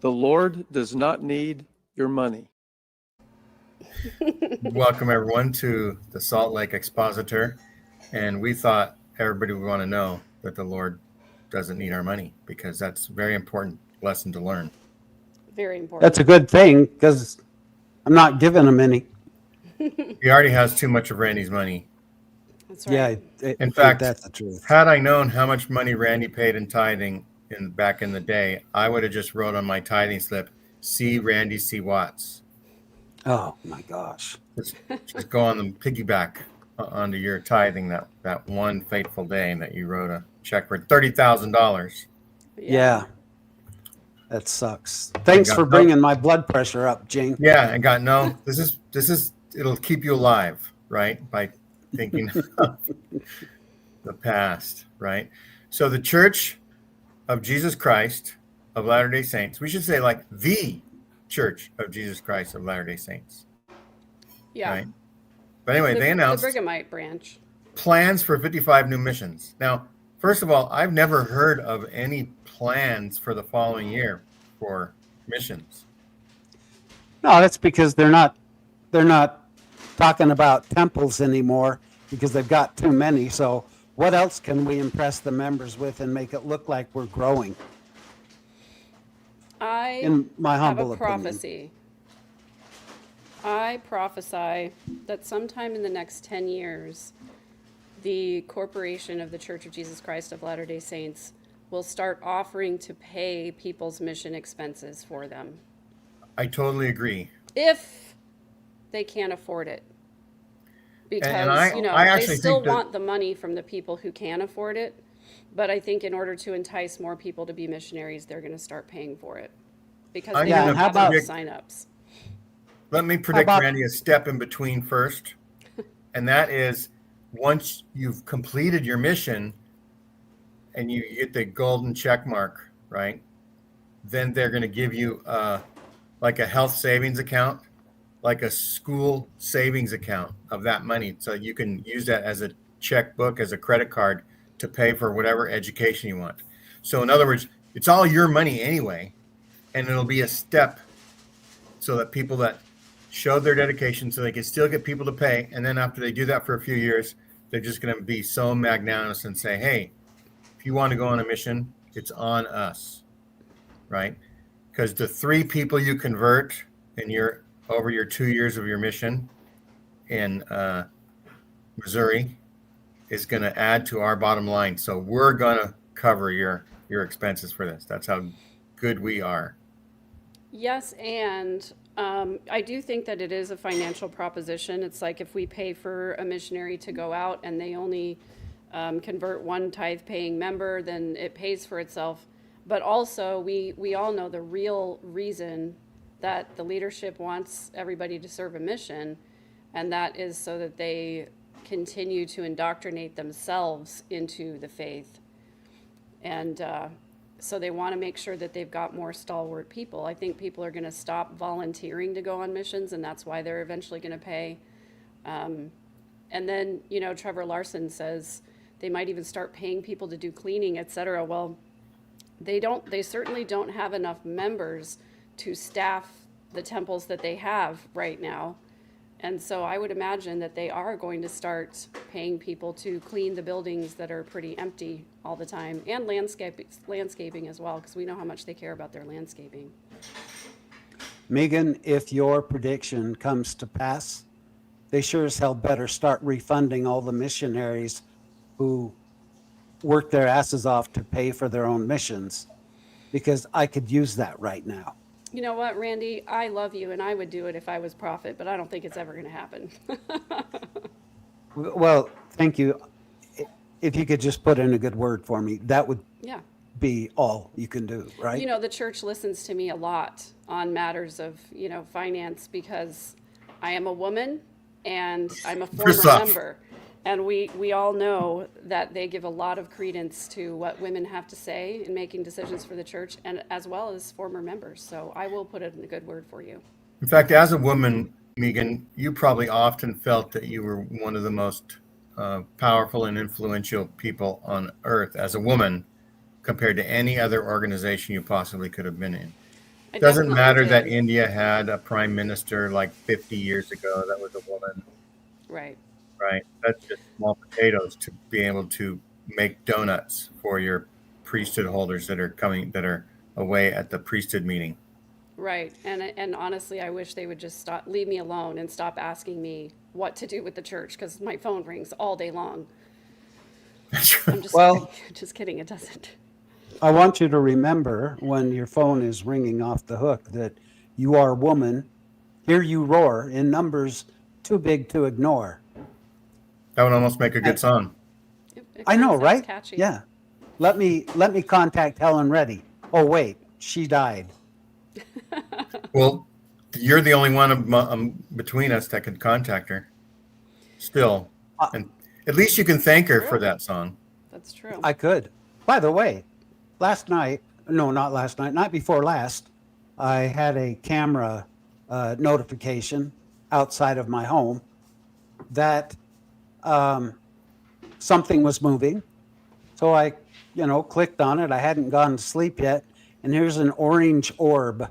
The Lord does not need your money. Welcome, everyone, to the Salt Lake Expositor. And we thought everybody would want to know that the Lord doesn't need our money, because that's a very important lesson to learn. Very important. That's a good thing, because I'm not giving him any. He already has too much of Randy's money. That's right. Yeah, In fact, that's the truth. Had I known how much money Randy paid in tithing back in the day, I would have just wrote on my tithing slip, "See Randy C. Watts." Oh my gosh. Just go on the piggyback onto your tithing that one fateful day that you wrote a check for $30,000. Yeah. That sucks. Thanks for bringing my blood pressure up, Gene. Yeah, and got no. This is it'll keep you alive, right? By thinking of the past, right? So the Church of Jesus Christ of Latter-day Saints, we should say like the Church of Jesus Christ of Latter-day Saints. Yeah. Right? But anyway, they announced the Brighamite branch plans for 55 new missions. Now, first of all, I've never heard of any plans for the following year for missions. No, that's because they're not talking about temples anymore, because they've got too many. So what else can we impress the members with and make it look like we're growing? In my humble have a prophecy. I prophesy that sometime in the next 10 years, the corporation of the Church of Jesus Christ of Latter-day Saints will start offering to pay people's mission expenses for them. I totally agree. If they can't afford it. Because, I they still want the money from the people who can afford it. But I think in order to entice more people to be missionaries, they're going to start paying for it. Because they don't have enough signups. Let me predict, Randy, a step in between first. And that is, once you've completed your mission and you get the golden check mark, right? Then they're going to give you like a health savings account, like a school savings account of that money. So you can use that as a checkbook, as a credit card to pay for whatever education you want. So in other words, it's all your money anyway, and it'll be a step so that people that show their dedication, so they can still get people to pay. And then after they do that for a few years, they're just going to be so magnanimous and say, hey, if you want to go on a mission, it's on us, right? Because the 3 people you convert over your 2 years of your mission in Missouri is going to add to our bottom line. So we're going to cover your expenses for this. That's how good we are. Yes, and I do think that it is a financial proposition. It's like if we pay for a missionary to go out and they only convert one tithe-paying member, then it pays for itself. But also, we all know the real reason that the leadership wants everybody to serve a mission, and that is so that they continue to indoctrinate themselves into the faith. And so they want to make sure that they've got more stalwart people. I think people are going to stop volunteering to go on missions, and that's why they're eventually going to pay. And then, Trevor Larson says they might even start paying people to do cleaning, et cetera. Well, they certainly don't have enough members to staff the temples that they have right now. And so I would imagine that they are going to start paying people to clean the buildings that are pretty empty all the time, and landscaping as well, because we know how much they care about their landscaping. Megan, if your prediction comes to pass, they sure as hell better start refunding all the missionaries who work their asses off to pay for their own missions, because I could use that right now. You know what, Randy? I love you, and I would do it if I was prophet, but I don't think it's ever going to happen. Well, thank you. If you could just put in a good word for me, that would be all you can do, right? The church listens to me a lot on matters of, finance, because I am a woman and I'm a former member. And we all know that they give a lot of credence to what women have to say in making decisions for the church, and as well as former members. So I will put it in a good word for you. In fact, as a woman, Megan, you probably often felt that you were one of the most powerful and influential people on earth as a woman compared to any other organization you possibly could have been in. I Doesn't definitely matter that did. India had a prime minister like 50 years ago that was a woman, Right. right? That's just small potatoes to be able to make donuts for your priesthood holders that are away at the priesthood meeting. Right. And honestly, I wish they would just stop, leave me alone and stop asking me what to do with the church because my phone rings all day long. I'm just Well, just kidding. It doesn't. I want you to remember when your phone is ringing off the hook that you are a woman. Hear you roar in numbers too big to ignore. That would almost make a And good song. It I kind of know, sounds right? catchy. Yeah. Let me contact Helen Reddy. Oh wait, she died. Well, you're the only one between us that could contact her still. Uh, And at least you can thank her for True. that song. That's true. I could. By the way, last night, no, not last night, night before last, I had a camera notification outside of my home that something was moving. So I, clicked on it. I hadn't gone to sleep yet. And here's an orange orb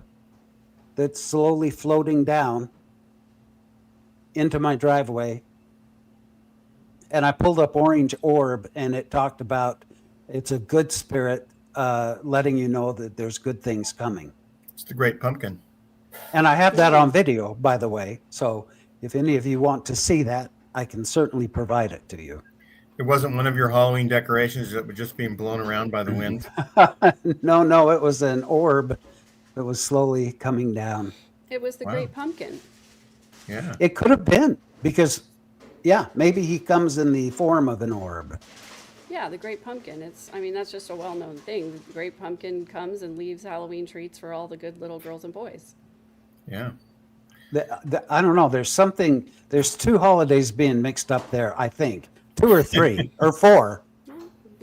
that's slowly floating down into my driveway. And I pulled up orange orb and it talked about it's a good spirit letting you know that there's good things coming. It's the Great Pumpkin. And I have that on video, by the way. So if any of you want to see that, I can certainly provide it to you. It wasn't one of your Halloween decorations that was just being blown around by the wind. No, it was an orb that was slowly coming down. It was the Wow. Great Pumpkin. Yeah. It could have been because, yeah, maybe he comes in the form of an orb. Yeah, the Great Pumpkin. I mean, that's just a well-known thing. The Great Pumpkin comes and leaves Halloween treats for all the good little girls and boys. Yeah. I don't know. There's two holidays being mixed up there, I think. 2 or 3 or 4.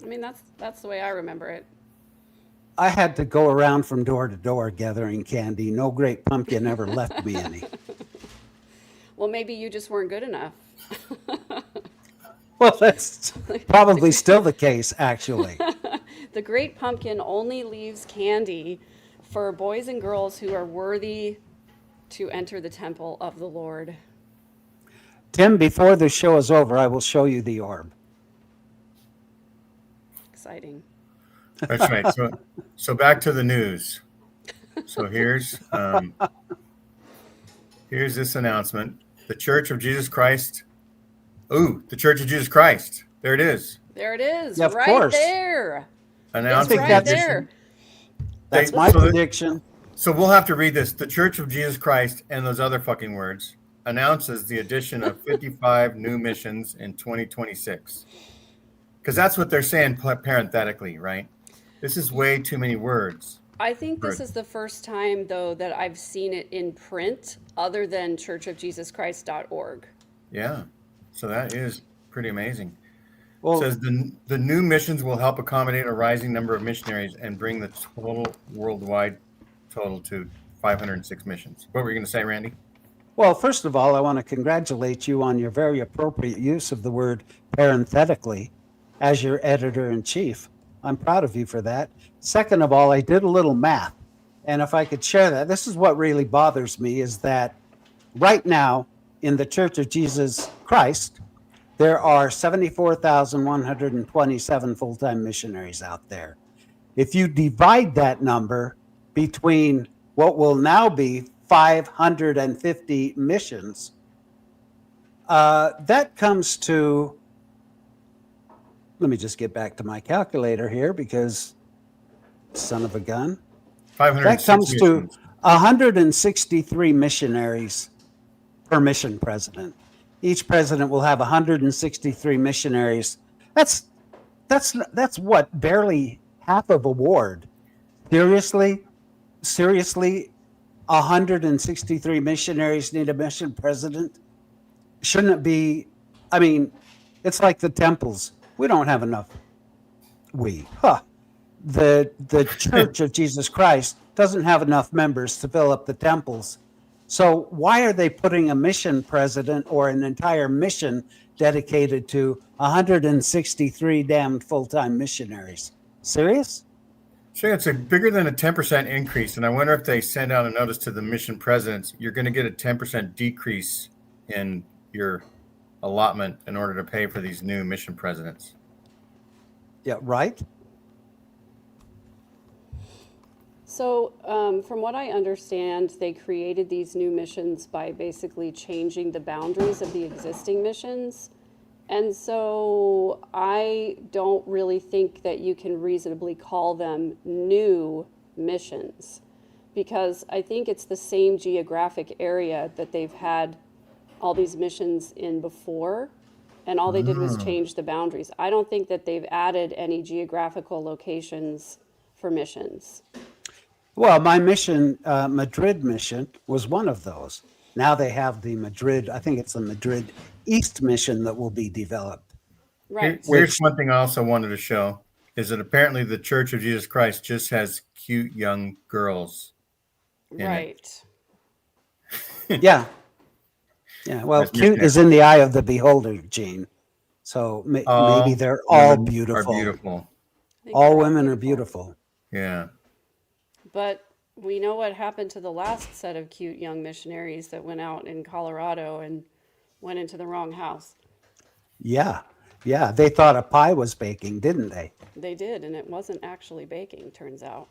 I mean, that's the way I remember it. I had to go around from door to door gathering candy. No Great Pumpkin ever left me any. Well, maybe you just weren't good enough. Well, that's probably still the case, actually. The Great Pumpkin only leaves candy for boys and girls who are worthy to enter the temple of the Lord. Tim, before the show is over, I will show you the orb. Exciting. That's right. So back to the news. So here's this announcement. The Church of Jesus Christ. Ooh, the Church of Jesus Christ. There it is. There it is, Yeah, of right course. there. It's Announced think right that's- there. That's They- my so the- prediction. So we'll have to read this. The Church of Jesus Christ and those other fucking words announces the addition of 55 new missions in 2026. Because that's what they're saying parenthetically, right? This is way too many words. I think this Right. is the first time, though, that I've seen it in print other than churchofjesuschrist.org. Yeah. So that is pretty amazing. Well, Says the new missions will help accommodate a rising number of missionaries and bring the total worldwide total to 506 missions. What were you going to say, Randy? Well, first of all, I want to congratulate you on your very appropriate use of the word parenthetically as your editor-in-chief. I'm proud of you for that. Second of all, I did a little math. And if I could share that, this is what really bothers me is that right now in the Church of Jesus Christ, there are 74,127 full-time missionaries out there. If you divide that number between what will now be 550 missions, that comes to, let me just get back to my calculator here because son of a gun. 506 That comes to missions. 163 missionaries per mission president. Each president will have 163 missionaries. That's what, barely half of a ward. Seriously, 163 missionaries need a mission president? Shouldn't it be? I mean, it's like the temples. We don't have enough. The Church of Jesus Christ doesn't have enough members to fill up the temples. So why are they putting a mission president or an entire mission dedicated to 163 damn full-time missionaries? Serious? So it's a bigger than a 10% increase. And I wonder if they send out a notice to the mission presidents, you're going to get a 10% decrease in your allotment in order to pay for these new mission presidents. Yeah, right? So, from what I understand, they created these new missions by basically changing the boundaries of the existing missions. And so I don't really think that you can reasonably call them new missions because I think it's the same geographic area that they've had all these missions in before. And all they did was change the boundaries. I don't think that they've added any geographical locations for missions. Well, my mission, Madrid mission, was one of those. Now they have the Madrid, I think it's the Madrid East mission that will be developed. Right. Here's one thing I also wanted to show is that apparently the Church of Jesus Christ just has cute young girls. in it. Right. Yeah. Yeah. Well, As cute missionaries. is in the eye of the beholder, Gene. So maybe they're all women beautiful. Are beautiful. I think All they're women are beautiful. Yeah. But we know what happened to the last set of cute young missionaries that went out in Colorado and went into the wrong house. Yeah. Yeah. They thought a pie was baking, didn't they? They did, and it wasn't actually baking, turns out.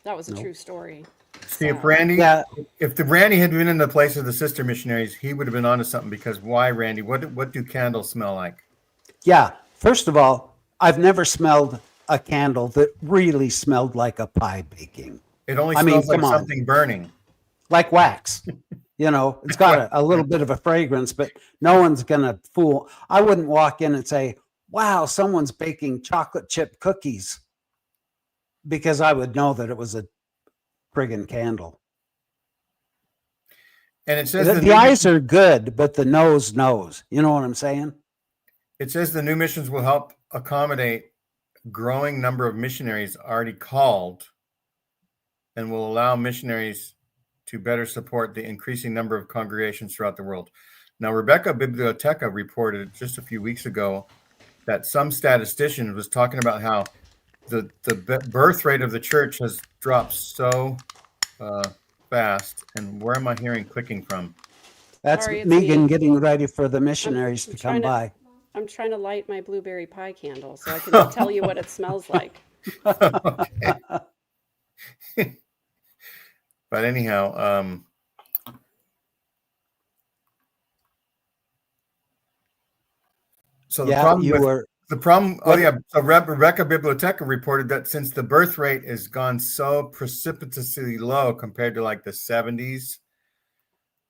That was a true story. See, if Randy, Yeah. if the Randy had been in the place of the sister missionaries, he would have been onto something. Because why, Randy? What do candles smell like? Yeah. First of all, I've never smelled a candle that really smelled like a pie baking, It only I mean, smells like come on. something burning. like wax. You know, it's got a little bit of a fragrance, but no one's going to fool. I wouldn't walk in and say, wow, someone's baking chocolate chip cookies, because I would know that it was a friggin' candle. And it says The, the the new eyes are good, but the nose knows. You know what I'm saying? It says the new missions will help accommodate growing number of missionaries already called and will allow missionaries to better support the increasing number of congregations throughout the world. Now, Rebecca Biblioteca reported just a few weeks ago that some statistician was talking about how the birth rate of the church has dropped so fast. And where am I hearing clicking from? That's Sorry, it's Megan me. getting ready for the missionaries I'm to come trying to- by. I'm trying to light my blueberry pie candle so I can tell you what it smells like. Okay. But anyhow, so the Yeah, problem you with were. the problem. Oh What- yeah, so Rebecca Biblioteca reported that since the birth rate has gone so precipitously low compared to like the 70s,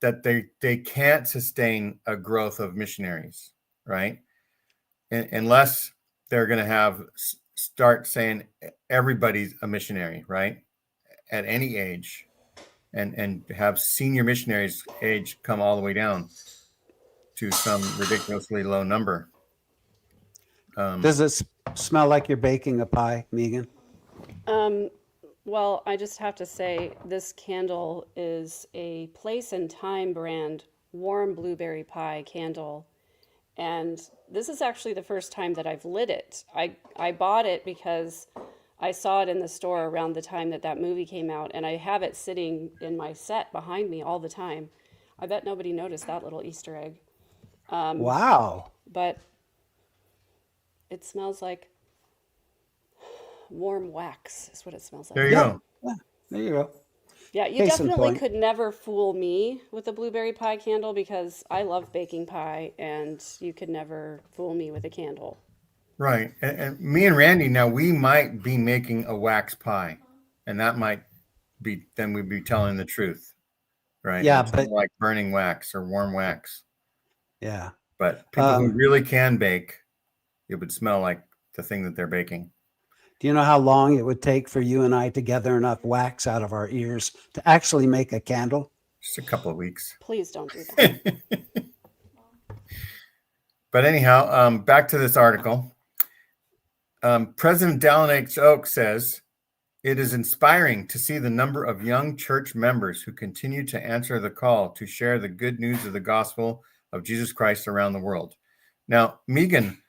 that they can't sustain a growth of missionaries, right? Unless they're going to start saying everybody's a missionary, right? At any age, and have senior missionaries age come all the way down to some ridiculously low number. Does it smell like you're baking a pie, Megan? Well, I just have to say this candle is a Place and Time brand warm blueberry pie candle. And this is actually the first time that I've lit it. I bought it because I saw it in the store around the time that movie came out, and I have it sitting in my set behind me all the time. I bet nobody noticed that little Easter egg. Wow. But it smells like warm wax is what it smells like. There you go. Yeah, there you go. Yeah, you Case in definitely point. could never fool me with a blueberry pie candle because I love baking pie and you could never fool me with a candle. Right. And me and Randy, now we might be making a wax pie, and that might be, then we'd be telling the truth, right? Yeah, It's but- like burning wax or warm wax. Yeah. But people who Um, really can bake, it would smell like the thing that they're baking. Do you know how long it would take for you and I to gather enough wax out of our ears to actually make a candle? Just a couple of weeks. Please don't do that. But anyhow, back to this article. President Dallin H. Oak says, it is inspiring to see the number of young church members who continue to answer the call to share the good news of the gospel of Jesus Christ around the world. Now, Megan,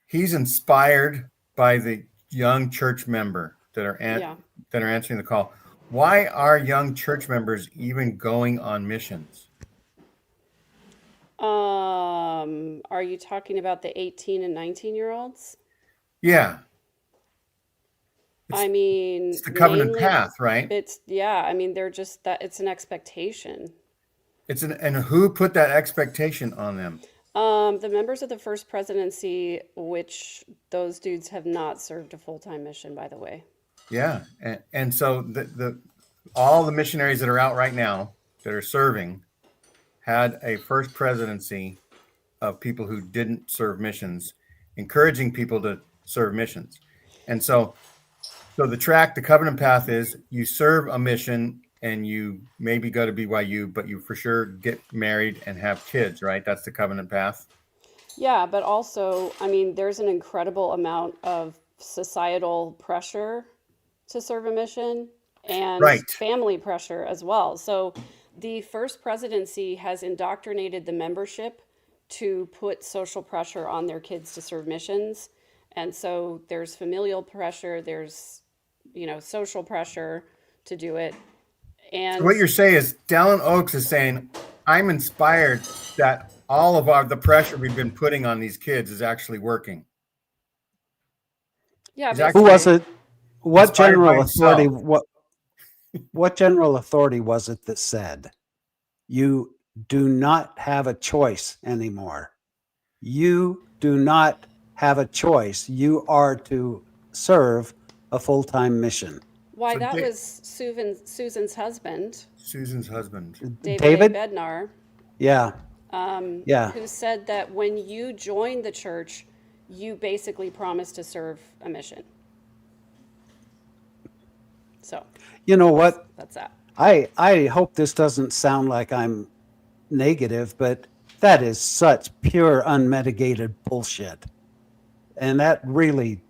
he's inspired by the young church member. that are Yeah. that are answering the call. Why are young church members even going on missions? Are you talking about the 18 and 19-year-olds? Yeah, I mean, it's the covenant mainly path, right? yeah, I mean, they're just that it's an expectation. And who put that expectation on them? The members of the First Presidency, which those dudes have not served a full-time mission, by the way. Yeah, and so the all the missionaries that are out right now that are serving had a first presidency of people who didn't serve missions, encouraging people to serve missions. And so the covenant path is you serve a mission and you maybe go to BYU, but you for sure get married and have kids, right? That's the covenant path. Yeah, but also, I mean, there's an incredible amount of societal pressure to serve a mission and Right. family pressure as well. So the First Presidency has indoctrinated the membership to put social pressure on their kids to serve missions. And so there's familial pressure, there's, social pressure to do it. And So what you're saying is Dallin Oaks is saying, I'm inspired that all of the pressure we've been putting on these kids is actually working. yeah, He's Who actually was it? What inspired by general authority? himself. What general authority was it that said you do not have a choice anymore? You do not have a choice. You are to serve a full-time mission. why So that Da- was Susan's husband, Susan's husband. David A. Bednar, Yeah. Yeah. who said that when you join the church, you basically promise to serve a mission. So You know what? that's that. I hope this doesn't sound like I'm negative, but that is such pure unmitigated bullshit. And that really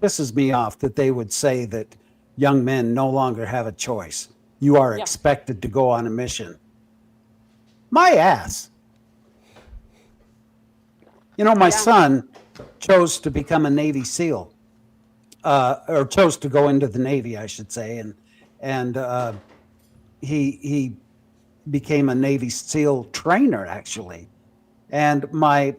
pisses me off that they would say that young men no longer have a choice. You are Yeah. expected to go on a mission. My ass. My Yeah. son chose to become a Navy SEAL, or chose to go into the Navy, I should say, and he became a Navy SEAL trainer, actually. And my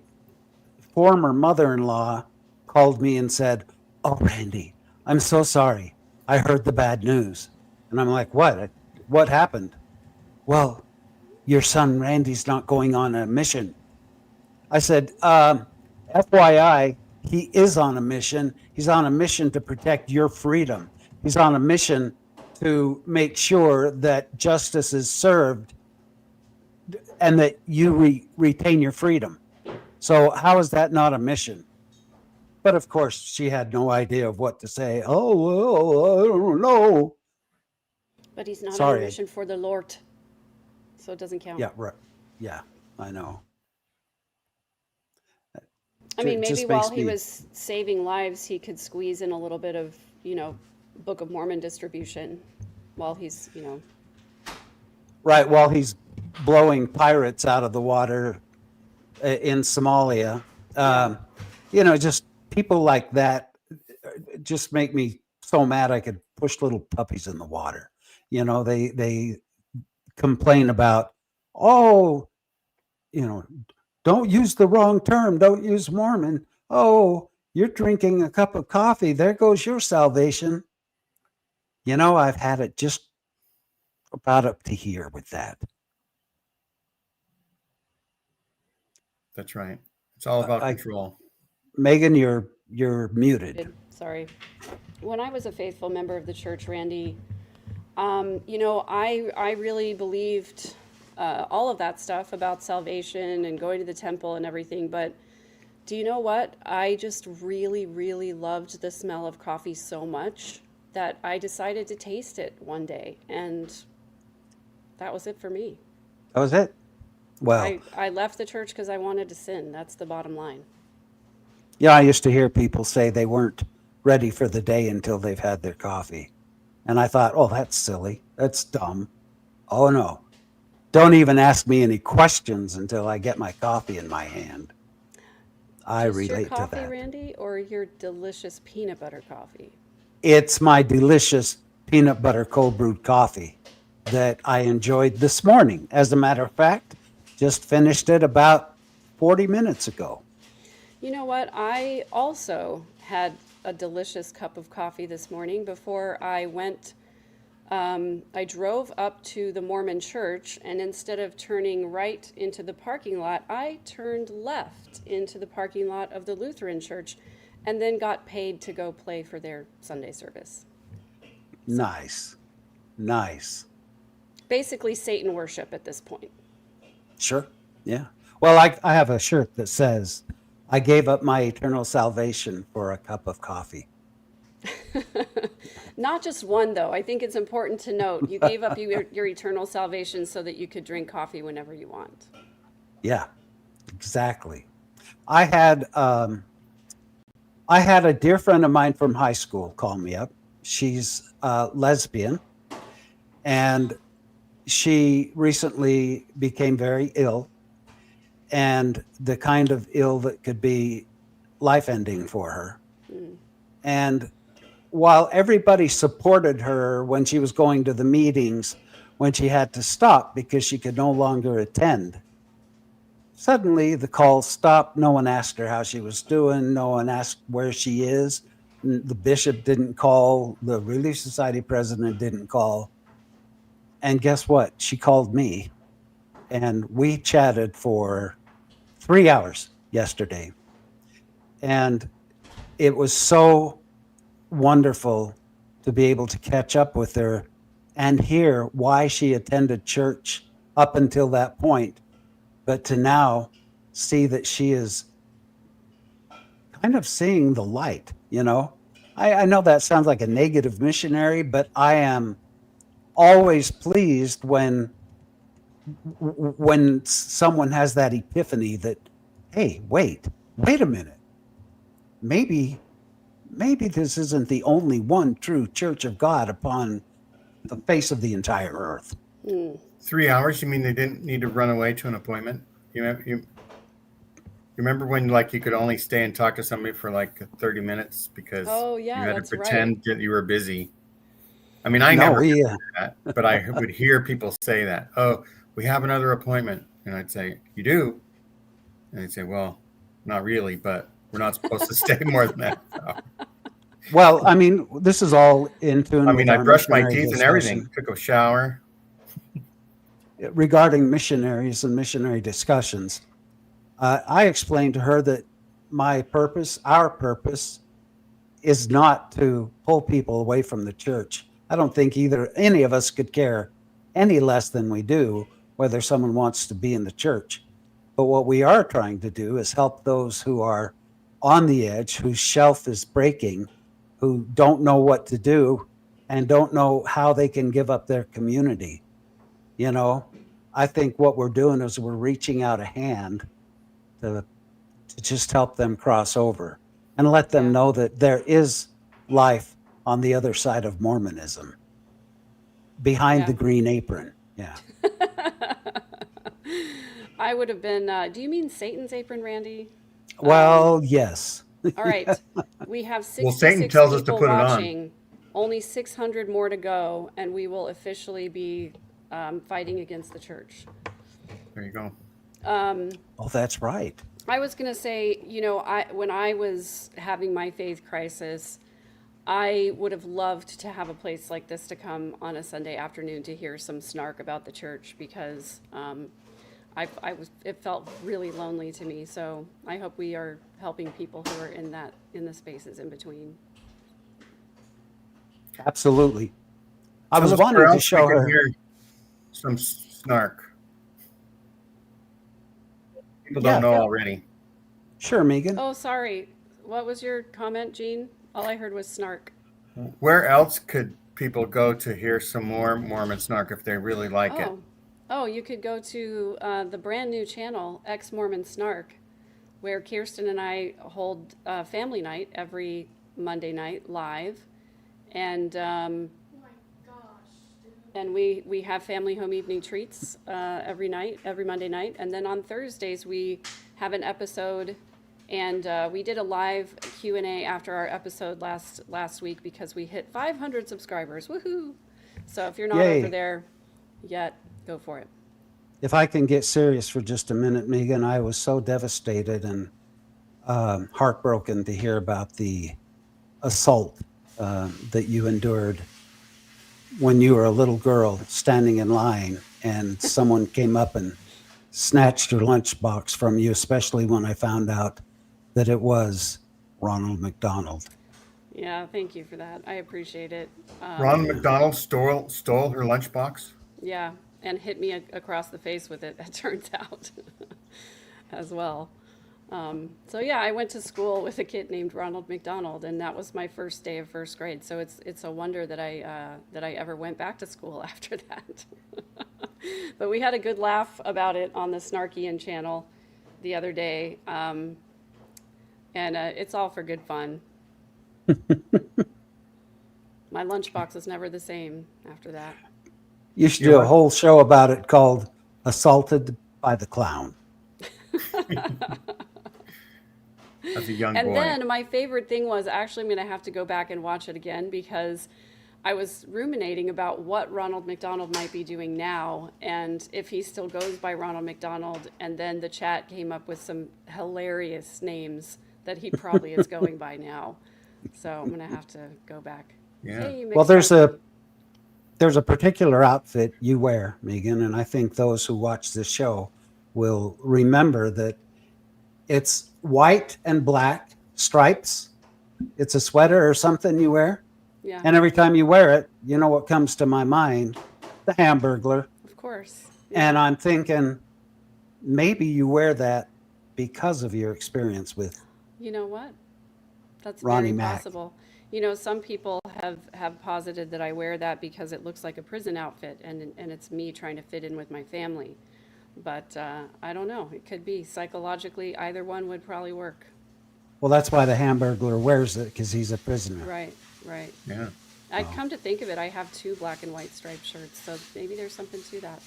former mother-in-law called me and said, "Oh, Randy, I'm so sorry. I heard the bad news." And I'm like, "What? What happened?" "Well, your son Randy's not going on a mission." I said, FYI, he is on a mission. He's on a mission to protect your freedom. He's on a mission to make sure that justice is served and that you retain your freedom. So how is that not a mission? But of course, she had no idea of what to say. "Oh, well, I don't know." But he's not on Sorry. a mission for the Lord, so it doesn't count. Yeah, right. Yeah, I know. I mean, It maybe just while makes he me- was saving lives, he could squeeze in a little bit of, Book of Mormon distribution while he's, Right, while he's blowing pirates out of the water in Somalia. Just people like that just make me so mad I could push little puppies in the water. They complain about, "Oh, don't use the wrong term. Don't use Mormon. Oh, you're drinking a cup of coffee. There goes your salvation." I've had it just about up to here with that. That's right. It's all about I- control. Megan, you're muted. Sorry. When I was a faithful member of the church, Randy, I really believed all of that stuff about salvation and going to the temple and everything. But do you know what? I just really, really loved the smell of coffee so much that I decided to taste it one day. And that was it for me. That was it. Well, I left the church because I wanted to sin. That's the bottom line. I used to hear people say they weren't ready for the day until they've had their coffee. And I thought, oh, that's silly. That's dumb. Oh, no. Don't even ask me any questions until I get my coffee in my hand. I Just your relate to coffee, that. Randy, or your delicious peanut butter coffee? It's my delicious peanut butter cold brewed coffee that I enjoyed this morning. As a matter of fact, just finished it about 40 minutes ago. You know what? I also had a delicious cup of coffee this morning before I went. I drove up to the Mormon church, and instead of turning right into the parking lot, I turned left into the parking lot of the Lutheran church and then got paid to go play for their Sunday service. Nice. Nice. Basically, Satan worship at this point. Sure. Yeah. Well, I have a shirt that says, I gave up my eternal salvation for a cup of coffee. Not just one, though. I think it's important to note you gave up your eternal salvation so that you could drink coffee whenever you want. Yeah, exactly. I had a dear friend of mine from high school call me up. She's lesbian, and she recently became very ill, and the kind of ill that could be life-ending for her. And while everybody supported her when she was going to the meetings, when she had to stop because she could no longer attend, suddenly the call stopped. No one asked her how she was doing. No one asked where she is. The bishop didn't call. The Relief Society president didn't call. And guess what? She called me, and we chatted for 3 hours yesterday. And it was so wonderful to be able to catch up with her and hear why she attended church up until that point, but to now see that she is kind of seeing the light, you know? I know that sounds like a negative missionary, but I am always pleased when someone has that epiphany that, hey, wait a minute. Maybe this isn't the only one true church of God upon the face of the entire earth. 3 hours? You mean they didn't need to run away to an appointment? You remember when like you could only stay and talk to somebody for like 30 minutes because Oh, yeah, you had to that's right. pretend that you were busy? I mean, I No, never we, did that, but I would hear people say that. Oh, we have another appointment. And I'd say, you do? And they'd say, well, not really, but we're not supposed to stay more than that. So, well, I mean, this is all in tune I with mean, I our brushed my missionary teeth and everything, discussion. took a shower. Regarding missionaries and missionary discussions, I explained to her that my purpose, our purpose, is not to pull people away from the church. I don't think either any of us could care any less than we do whether someone wants to be in the church. But what we are trying to do is help those who are on the edge, whose shelf is breaking, who don't know what to do and don't know how they can give up their community. You know, I think what we're doing is we're reaching out a hand to just help them cross over and let them Yeah. know that there is life on the other side of Mormonism, behind Yeah. the green apron. Yeah. I would have been, do you mean Satan's apron, Randy? Well, yes. All right. We have Well, Satan 66 tells us to people put it on. watching, only 600 more to go, and we will officially be fighting against the church. There you go. Oh, that's right. I was going to say, you know, when I was having my faith crisis, I would have loved to have a place like this to come on a Sunday afternoon to hear some snark about the church because it felt really lonely to me. So I hope we are helping people who are in the spaces in between. Absolutely. I Tell was us where wanting to else we show can her. hear some snark. People Yeah. don't know already. Sure, Megan. Oh, sorry. What was your comment, Jean? All I heard was snark. Where else could people go to hear some more Mormon snark if they really like it? Oh, you could go to the brand new channel, Ex Mormon Snark, where Kirsten and I hold family night every Monday night live, and we have family home evening treats every Monday night, and then on Thursdays we have an episode And we did a live Q&A after our episode last week because we hit 500 subscribers. Woohoo! So if you're not Yay. over there yet, go for it. If I can get serious for just a minute, Megan, I was so devastated and heartbroken to hear about the assault that you endured when you were a little girl standing in line and someone came up and snatched your lunchbox from you, especially when I found out that it was Ronald McDonald. Yeah, thank you for that. I appreciate it. Ronald McDonald stole her lunchbox. Yeah, and hit me across the face with it, that turns out, as well. So yeah, I went to school with a kid named Ronald McDonald, and that was my first day of first grade. So it's a wonder that I ever went back to school after that. But we had a good laugh about it on the Snarkian channel the other day, and it's all for good fun. My lunchbox was never the same after that. You should do a whole show about it called Assaulted by the Clown. As a young And boy. then my favorite thing was, actually, I'm going to have to go back and watch it again because I was ruminating about what Ronald McDonald might be doing now and if he still goes by Ronald McDonald. And then the chat came up with some hilarious names that he probably is going by now. So I'm going to have to go back. Yeah. Hey, Well, there's McDonald. a particular outfit you wear, Megan, and I think those who watch this show will remember that it's white and black stripes. It's a sweater or something you wear. Yeah, And every time you wear it, you know what comes to my mind? The Hamburglar. of course. Yeah. And I'm thinking maybe you wear that because of your experience with You know what? That's Ronnie very Mac. possible. You know, some people have posited that I wear that because it looks like a prison outfit and it's me trying to fit in with my family. But I don't know. It could be psychologically, either one would probably work. Well, that's why the Hamburglar wears it, because he's a prisoner. Right, right. Yeah. I'd come to think of it, I have two black and white striped shirts, so maybe there's something to that.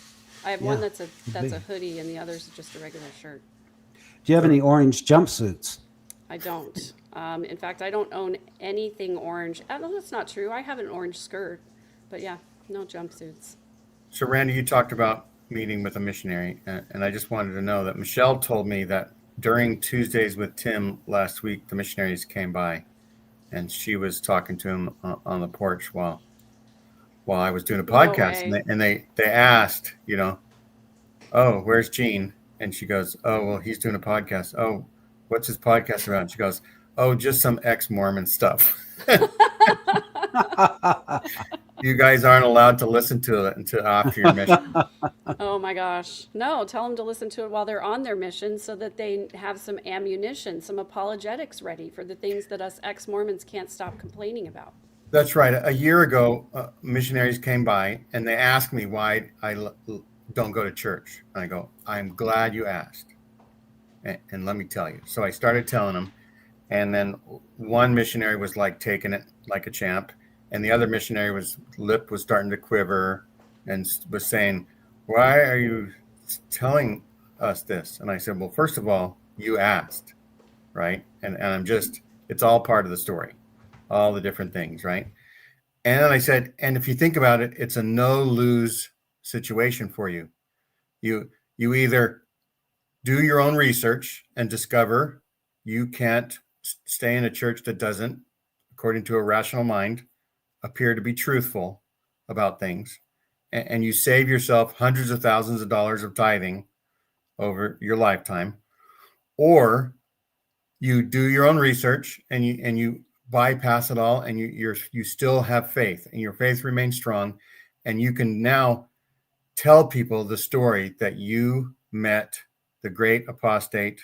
I have one Yeah, that's a be. hoodie and the other's just a regular shirt. Do you have any orange jumpsuits? I don't. In fact, I don't own anything orange. No, that's not true. I have an orange skirt, but yeah, no jumpsuits. So, Randy, you talked about meeting with a missionary, and I just wanted to know that Michelle told me that during Tuesdays with Tim last week, the missionaries came by, and she was talking to him on the porch while I was doing a podcast, way. and they asked, oh, where's Gene? And she goes, oh, well, he's doing a podcast. Oh, what's his podcast about? And she goes, oh, just some ex-Mormon stuff. You guys aren't allowed to listen to it until after your mission. Oh my gosh. No, tell them to listen to it while they're on their mission so that they have some ammunition, some apologetics ready for the things that us ex-Mormons can't stop complaining about. That's right. A year ago, missionaries came by and they asked me why I don't go to church. And I go, I'm glad you asked. And let me tell you. So I started telling them. And then one missionary was like taking it like a champ. And the other missionary lip was starting to quiver and was saying, why are you telling us this? And I said, well, first of all, you asked, right? And I'm just, it's all part of the story, all the different things, right? And then I said, and if you think about it, it's a no-lose situation for you. You either do your own research and discover you can't stay in a church that doesn't, according to a rational mind, appear to be truthful about things, and you save yourself hundreds of thousands of dollars of tithing over your lifetime, or you do your own research and you bypass it all, and you still have faith, and your faith remains strong, and you can now tell people the story that you met the great apostate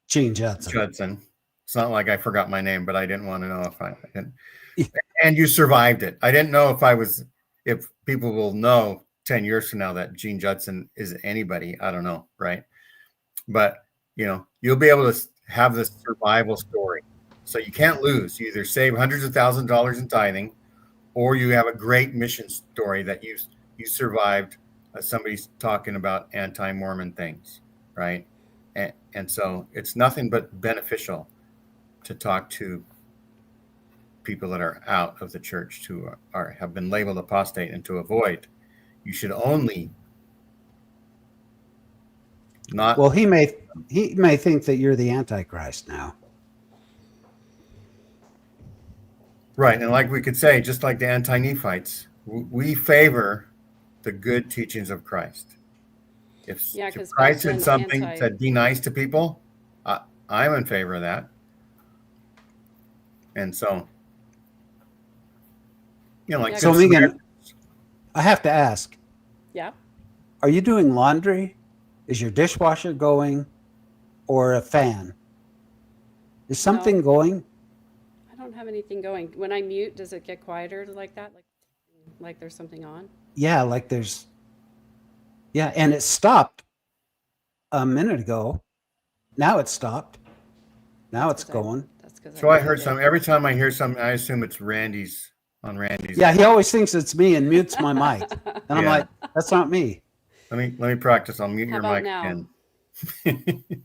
Gene Judson. Judson. It's not like I forgot my name, but I didn't want to know if I didn't. And you survived it. I didn't know if people will know 10 years from now that Gene Judson is anybody. I don't know, right? But, you'll be able to have this survival story. So you can't lose. You either save hundreds of thousands of dollars in tithing, or you have a great mission story that you survived. Somebody's talking about anti-Mormon things, right? And so it's nothing but beneficial to talk to people that are out of the church, to have been labeled apostate, and to avoid. You should only not. Well, he may think that you're the Antichrist now. Right. And like we could say, just like the anti-Nephites, we favor the good teachings of Christ. If Yeah, because Christ said something, said be nice to people, I'm in favor of that. And so, like, So Megan, I have to ask, Yeah. are you doing laundry? Is your dishwasher going, or a fan? Is something going? I don't have anything going. When I mute, does it get quieter like that? Like there's something on? Yeah, and it stopped a minute ago. Now it's stopped. Now it's going. That's because So I heard some. Every time I hear something, I assume it's Randy's. Yeah, he always thinks it's me and mutes my mic, and I'm like, that's not me. Let me practice. I'll mute your mic now? again.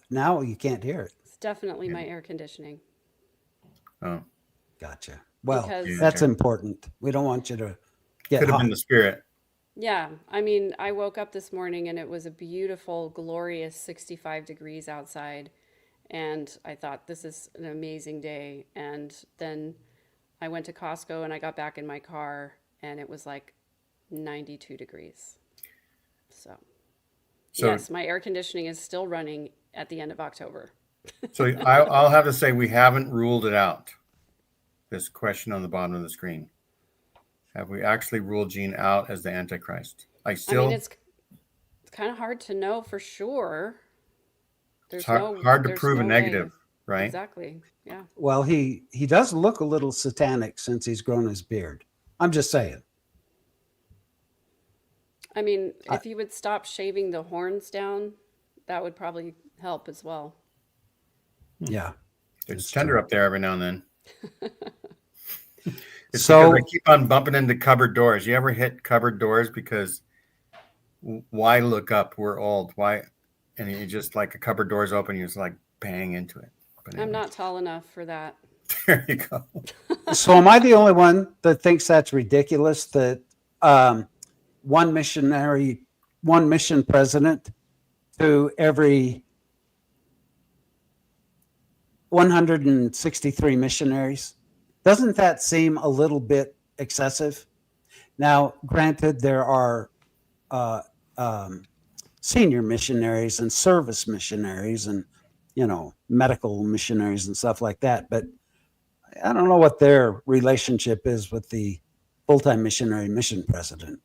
Now you can't hear it. It's definitely my air conditioning. Oh, Gotcha. Well, Because- that's important. We don't want you to get could have hot. been the spirit. Yeah, I mean, I woke up this morning and it was a beautiful, glorious 65 degrees outside. And I thought, this is an amazing day. And then I went to Costco and I got back in my car and it was like 92 degrees. So yes, my air conditioning is still running at the end of October. So I'll have to say we haven't ruled it out. This question on the bottom of the screen. Have we actually ruled Gene out as the Antichrist? I mean, it's kind of hard to know for sure. It's hard to prove a negative, right? Exactly. Yeah. Well, he does look a little satanic since he's grown his beard. I'm just saying. I mean, if he would stop shaving the horns down, that would probably help as well. Yeah. It's tender up there every now and then. It's So- because I keep on bumping into cupboard doors. You ever hit cupboard doors? Because why look up? We're old. Why? And you just, like, a cupboard door's open, you just like bang into it. But I'm not tall enough for that. There you go. So am I the only one that thinks that's ridiculous that one mission president to every 163 missionaries? Doesn't that seem a little bit excessive? Now, granted, there are senior missionaries and service missionaries and, medical missionaries and stuff like that. But I don't know what their relationship is with the full-time missionary mission president.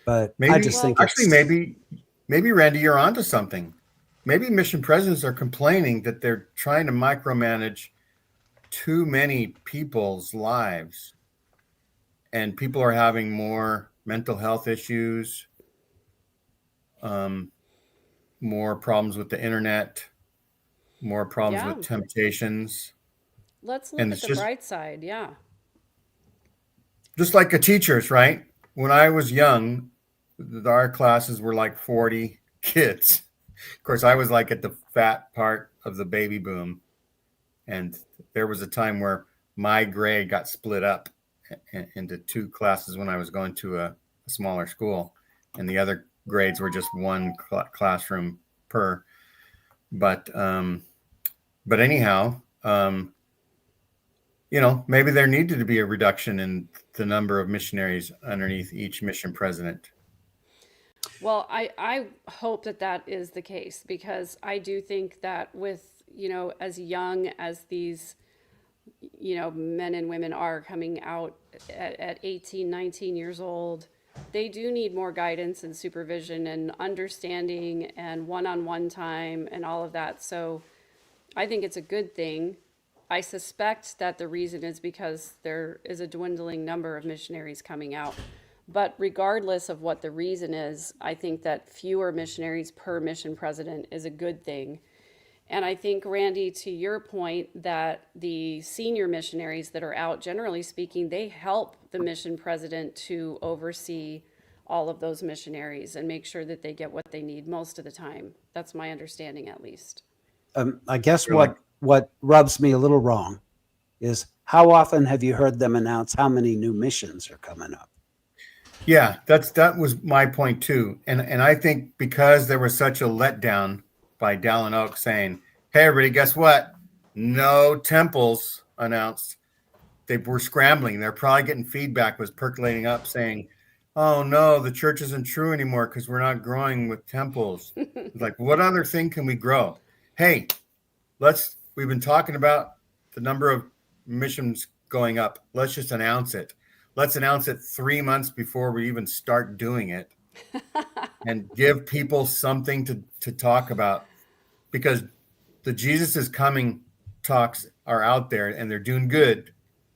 But Maybe, I just think maybe Randy, you're onto something. Maybe mission presidents are complaining that they're trying to micromanage too many people's lives, and people are having more mental health issues, more problems with the internet, more problems with temptations. Let's look And at it's the bright side. Yeah. Just like the teachers, right? When I was young, our classes were like 40 kids. Of course, I was like at the fat part of the baby boom. And there was a time where my grade got split up into two classes when I was going to a smaller school. And the other grades were just one classroom per. But anyhow, maybe there needed to be a reduction in the number of missionaries underneath each mission president. Well, I hope that is the case, because I do think that with, as young as these, men and women are coming out at 18, 19 years old, they do need more guidance and supervision and understanding and one-on-one time and all of that. So I think it's a good thing. I suspect that the reason is because there is a dwindling number of missionaries coming out. But regardless of what the reason is, I think that fewer missionaries per mission president is a good thing. And I think, Randy, to your point, that the senior missionaries that are out, generally speaking, they help the mission president to oversee all of those missionaries and make sure that they get what they need most of the time. That's my understanding, at least. I guess You're like- what rubs me a little wrong is how often have you heard them announce how many new missions are coming up? Yeah, that was my point too. And I think because there was such a letdown by Dallin Oak saying, "Hey everybody, guess what? No temples announced." They were scrambling. They're probably getting feedback was percolating up saying, "Oh no, the church isn't true anymore because we're not growing with temples." Like, what other thing can we grow? Hey, we've been talking about the number of missions going up. Let's just announce it. Let's announce it 3 months before we even start doing it and give people something to talk about, because the Jesus is coming talks are out there and they're doing good,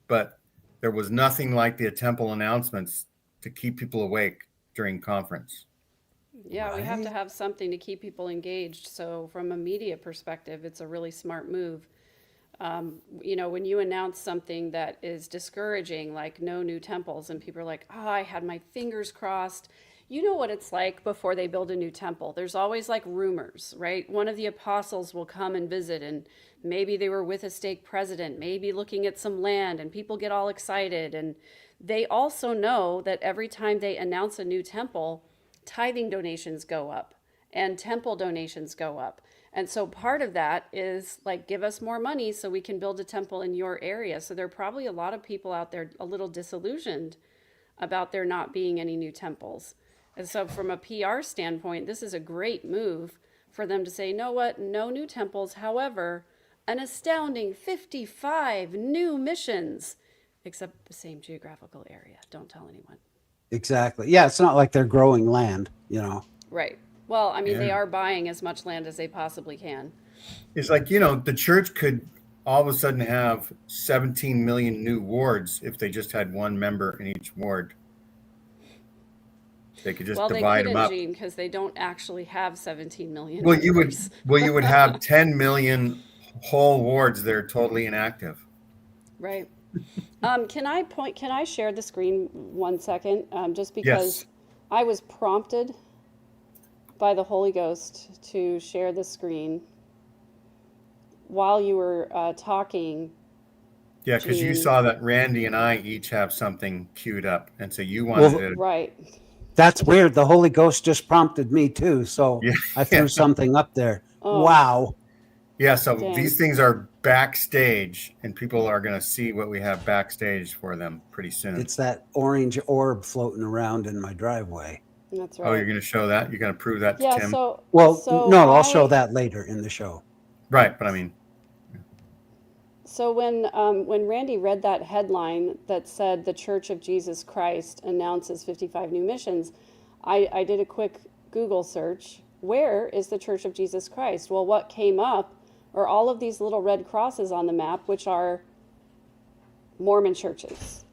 but there was nothing like the temple announcements to keep people awake during conference. Yeah, we have to Right. have something to keep people engaged. So from a media perspective, it's a really smart move. When you announce something that is discouraging, like no new temples, and people are like, oh, I had my fingers crossed. You know what it's like before they build a new temple. There's always like rumors, right? One of the apostles will come and visit, and maybe they were with a stake president, maybe looking at some land, and people get all excited. And they also know that every time they announce a new temple, tithing donations go up and temple donations go up. And so part of that is like, give us more money so we can build a temple in your area. So there are probably a lot of people out there a little disillusioned about there not being any new temples. And so from a PR standpoint, this is a great move for them to say, you know what, no new temples. However, an astounding 55 new missions, except the same geographical area. Don't tell anyone. Exactly. Yeah, it's not like they're growing land, you know. Right. Well, I mean, they Yeah. are buying as much land as they possibly can. It's like, the church could all of a sudden have 17 million new wards if they just had one member in each ward. They could just Well, they divide them couldn't, up. Gene, because they don't actually have 17 million Well, you would members. you would have 10 million whole wards that are totally inactive. Right. Can I share the screen 1 second? Just because Yes. I was prompted by the Holy Ghost to share the screen while you were talking. Yeah, because you Gene. saw that Randy and I each have something queued up, and so you wanted to. Right. That's weird. The Holy Ghost just prompted me too, so Yeah. I threw something up there. Oh. Wow. Yeah, so Dang. these things are backstage, and people are going to see what we have backstage for them pretty soon. It's that orange orb floating around in my driveway. That's Oh, you're right. going to show that? You're going to prove that to Yeah, Tim? Well, so no, I'll show that later in the show. Right, but I mean, So when Randy read that headline that said the Church of Jesus Christ announces 55 new missions, I did a quick Google search. Where is the Church of Jesus Christ? Well, what came up are all of these little red crosses on the map, which are Mormon churches.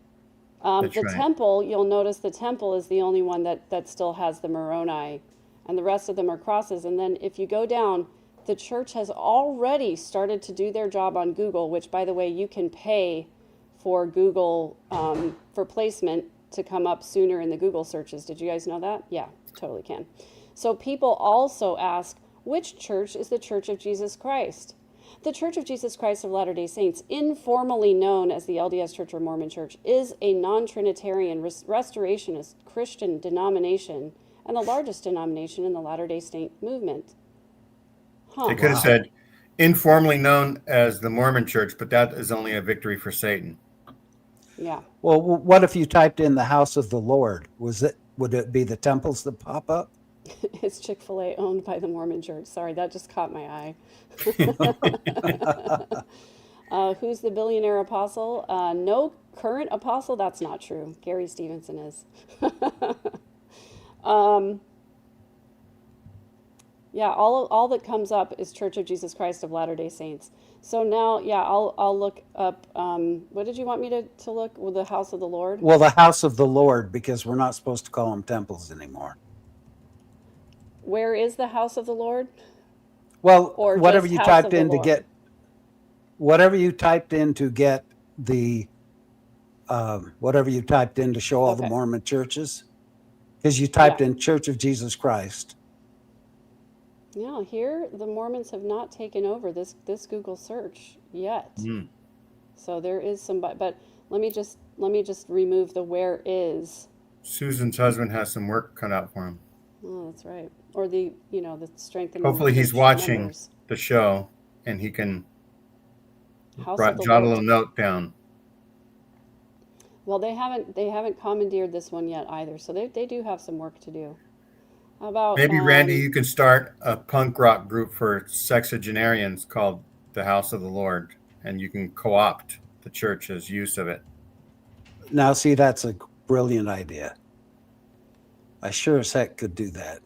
That's The right. temple, you'll notice the temple is the only one that still has the Moroni, and the rest of them are crosses. And then if you go down, the church has already started to do their job on Google, which, by the way, you can pay for Google for placement to come up sooner in the Google searches. Did you guys know that? Yeah, totally can. So people also ask, which church is the Church of Jesus Christ? The Church of Jesus Christ of Latter-day Saints, informally known as the LDS Church or Mormon Church, is a non-Trinitarian restorationist Christian denomination and the largest denomination in the Latter-day Saint movement. they could have Wow. said informally known as the Mormon Church, but that is only a victory for Satan. Yeah. Well, what if you typed in the house of the Lord? Would it be the temples that pop up? It's Chick-fil-A owned by the Mormon Church. Sorry, that just caught my eye. Who's the billionaire apostle? No current apostle. That's not true. Gary Stevenson is. Yeah, all that comes up is Church of Jesus Christ of Latter-day Saints. So now, yeah, I'll look up. What did you want me to look? Well, the house of the Lord. Well, the house of the Lord, because we're not supposed to call them temples anymore. Where is the house of the Lord? Well, Or whatever just you house typed of the in to Lord? get, whatever you typed in to get whatever you typed in to show all the Okay. Mormon churches, because you typed Yeah. in Church of Jesus Christ. Yeah, here the Mormons have not taken over this Google search yet. Mm. So there is some, but let me just remove the where is. Susan's husband has some work cut out for him. Oh, that's right. Or the strengthening Hopefully he's church watching members. the show and he can House of the jot a Lord. little note down. Well, they haven't commandeered this one yet either, so they do have some work to do. How about Maybe, Randy, you could start a punk rock group for sexagenarians called the House of the Lord, and you can co-opt the church's use of it. Now, see, that's a brilliant idea. I sure as heck could do that.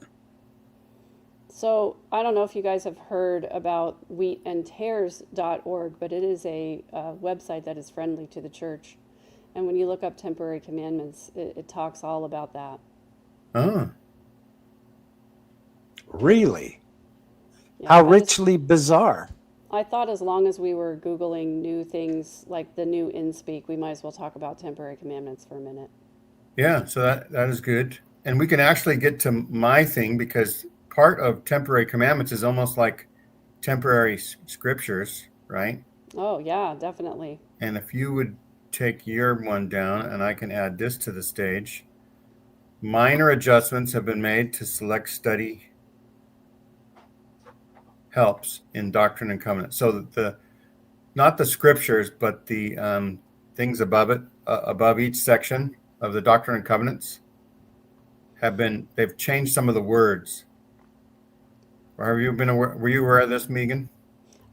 So I don't know if you guys have heard about wheatandtares.org, but it is a website that is friendly to the church. And when you look up temporary commandments, it talks all about that. Oh, Really? Yeah, How I just- richly bizarre. I thought as long as we were Googling new things like the new InSpeak, we might as well talk about temporary commandments for a minute. yeah, so that is good. And we can actually get to my thing because part of temporary commandments is almost like temporary scriptures, right? Oh, yeah, definitely. And if you would take your one down and I can add this to the stage, minor adjustments have been made to select study helps in Doctrine and Covenants. So that not the scriptures, but the things above it, above each section of the Doctrine and Covenants they've changed some of the words. Were you aware of this, Megan?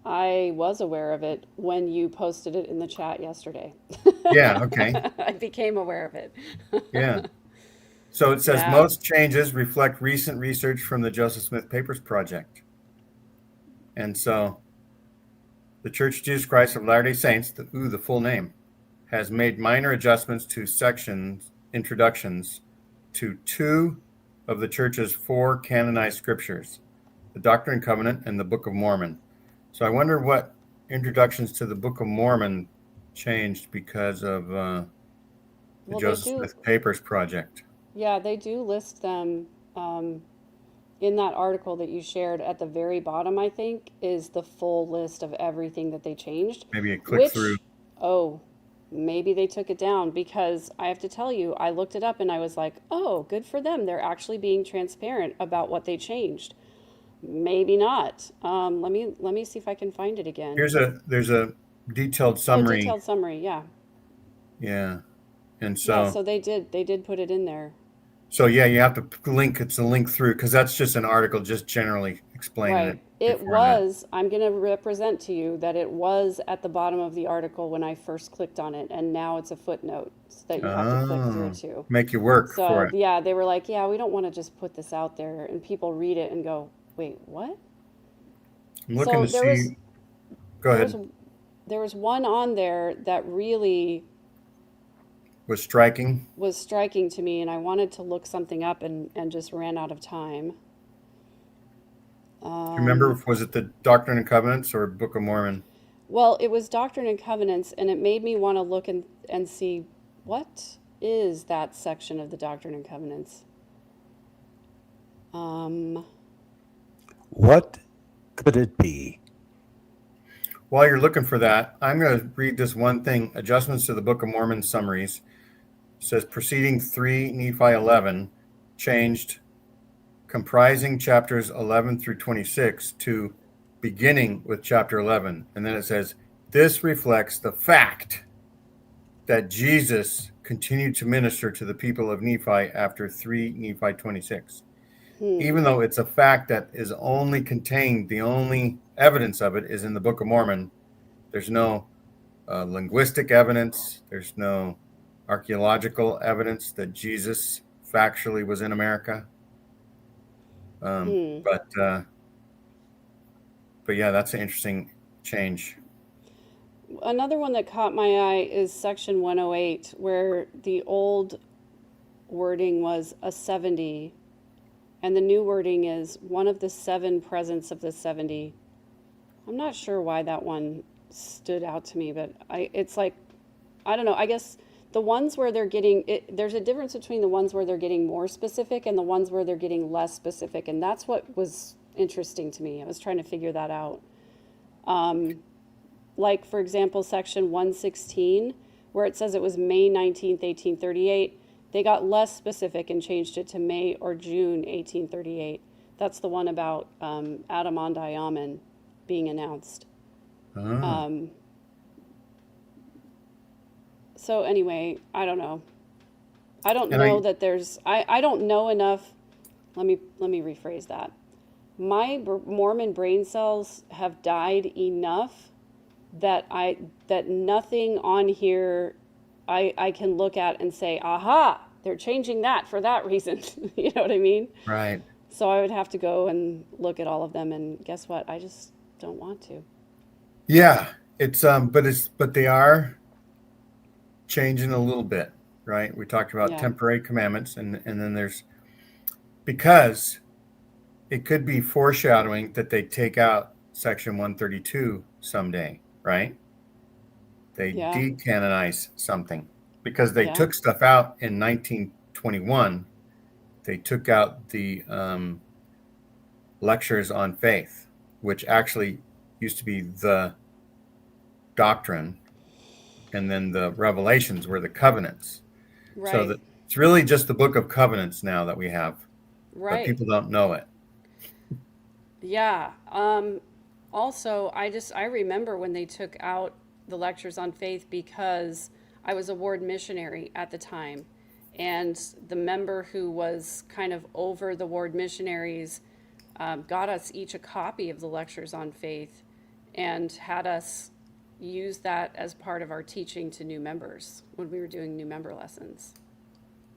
I was aware of it when you posted it in the chat yesterday. Yeah, okay. I became aware of it. Yeah. So it says Yeah. most changes reflect recent research from the Joseph Smith Papers Project. And so the Church of Jesus Christ of Latter-day Saints, the full name, has made minor adjustments to introductions to two of the church's four canonized scriptures, the Doctrine and Covenant and the Book of Mormon. So I wonder what introductions to the Book of Mormon changed because of the Well, they Joseph do, Smith Papers Project. yeah, they do list them in that article that you shared at the very bottom, I think, is the full list of everything that they changed. Maybe a click through. Oh, maybe they took it down because I have to tell you, I looked it up and I was like, oh, good for them. They're actually being transparent about what they changed. Maybe not. Let me see if I can find it again. There's a detailed Oh, summary. detailed summary, yeah. Yeah. And Yeah, so so they did put it in there. so yeah, you have to link. It's a link through because that's just an article just generally explaining Right. it. It before that. was, I'm going to represent to you that it was at the bottom of the article when I first clicked on it, and now it's a footnote that you have to click through to. Make you work So, for it. yeah, they were like, yeah, we don't want to just put this out there, and people read it and go, wait, what? I'm looking So to there see. Go There ahead. was, there was one on there that really Was striking. was striking to me, and I wanted to look something up and just ran out of time. Do you remember? Was it the Doctrine and Covenants or Book of Mormon? Well, it was Doctrine and Covenants, and it made me want to look and see what is that section of the Doctrine and Covenants. What could it be? While you're looking for that, I'm going to read this one thing. Adjustments to the Book of Mormon summaries. It says preceding 3 Nephi 11 changed comprising chapters 11 through 26 to beginning with chapter 11. And then it says, this reflects the fact that Jesus continued to minister to the people of Nephi after 3 Nephi 26. Even though it's a fact that is only contained, the only evidence of it is in the Book of Mormon. There's no linguistic evidence. There's no archaeological evidence that Jesus factually was in America. But yeah, that's an interesting change. Another one that caught my eye is section 108, where the old wording was a 70, and the new wording is one of the 7 presents of the 70. I'm not sure why that one stood out to me, but it's like, I don't know, I guess the ones where they're getting it, there's a difference between the ones where they're getting more specific and the ones where they're getting less specific, and that's what was interesting to me. I was trying to figure that out. Like for example, section 116, where it says it was May 19th, 1838, they got less specific and changed it to May or June 1838. That's the one about Adamondiaman being announced. Oh. So anyway, I don't know. I don't And know that there's, I don't know enough. Let me rephrase that. My Mormon brain cells have died enough that that nothing on here I can look at and say, aha, they're changing that for that reason. You know what I mean? Right. So I would have to go and look at all of them, and guess what? I just don't want to. Yeah, but they are changing a little bit, right? We talked about Yeah. temporary commandments, and then there's, because it could be foreshadowing that they take out section 132 someday, right? They Yeah. decanonize something because they Yeah. took stuff out in 1921. They took out the lectures on faith, which actually used to be the doctrine, and then the revelations were the covenants. So Right. that it's really just the book of covenants now that we have, but Right. people don't know it. Yeah. Also, I remember when they took out the lectures on faith because I was a ward missionary at the time. And the member who was kind of over the ward missionaries got us each a copy of the lectures on faith and had us use that as part of our teaching to new members when we were doing new member lessons.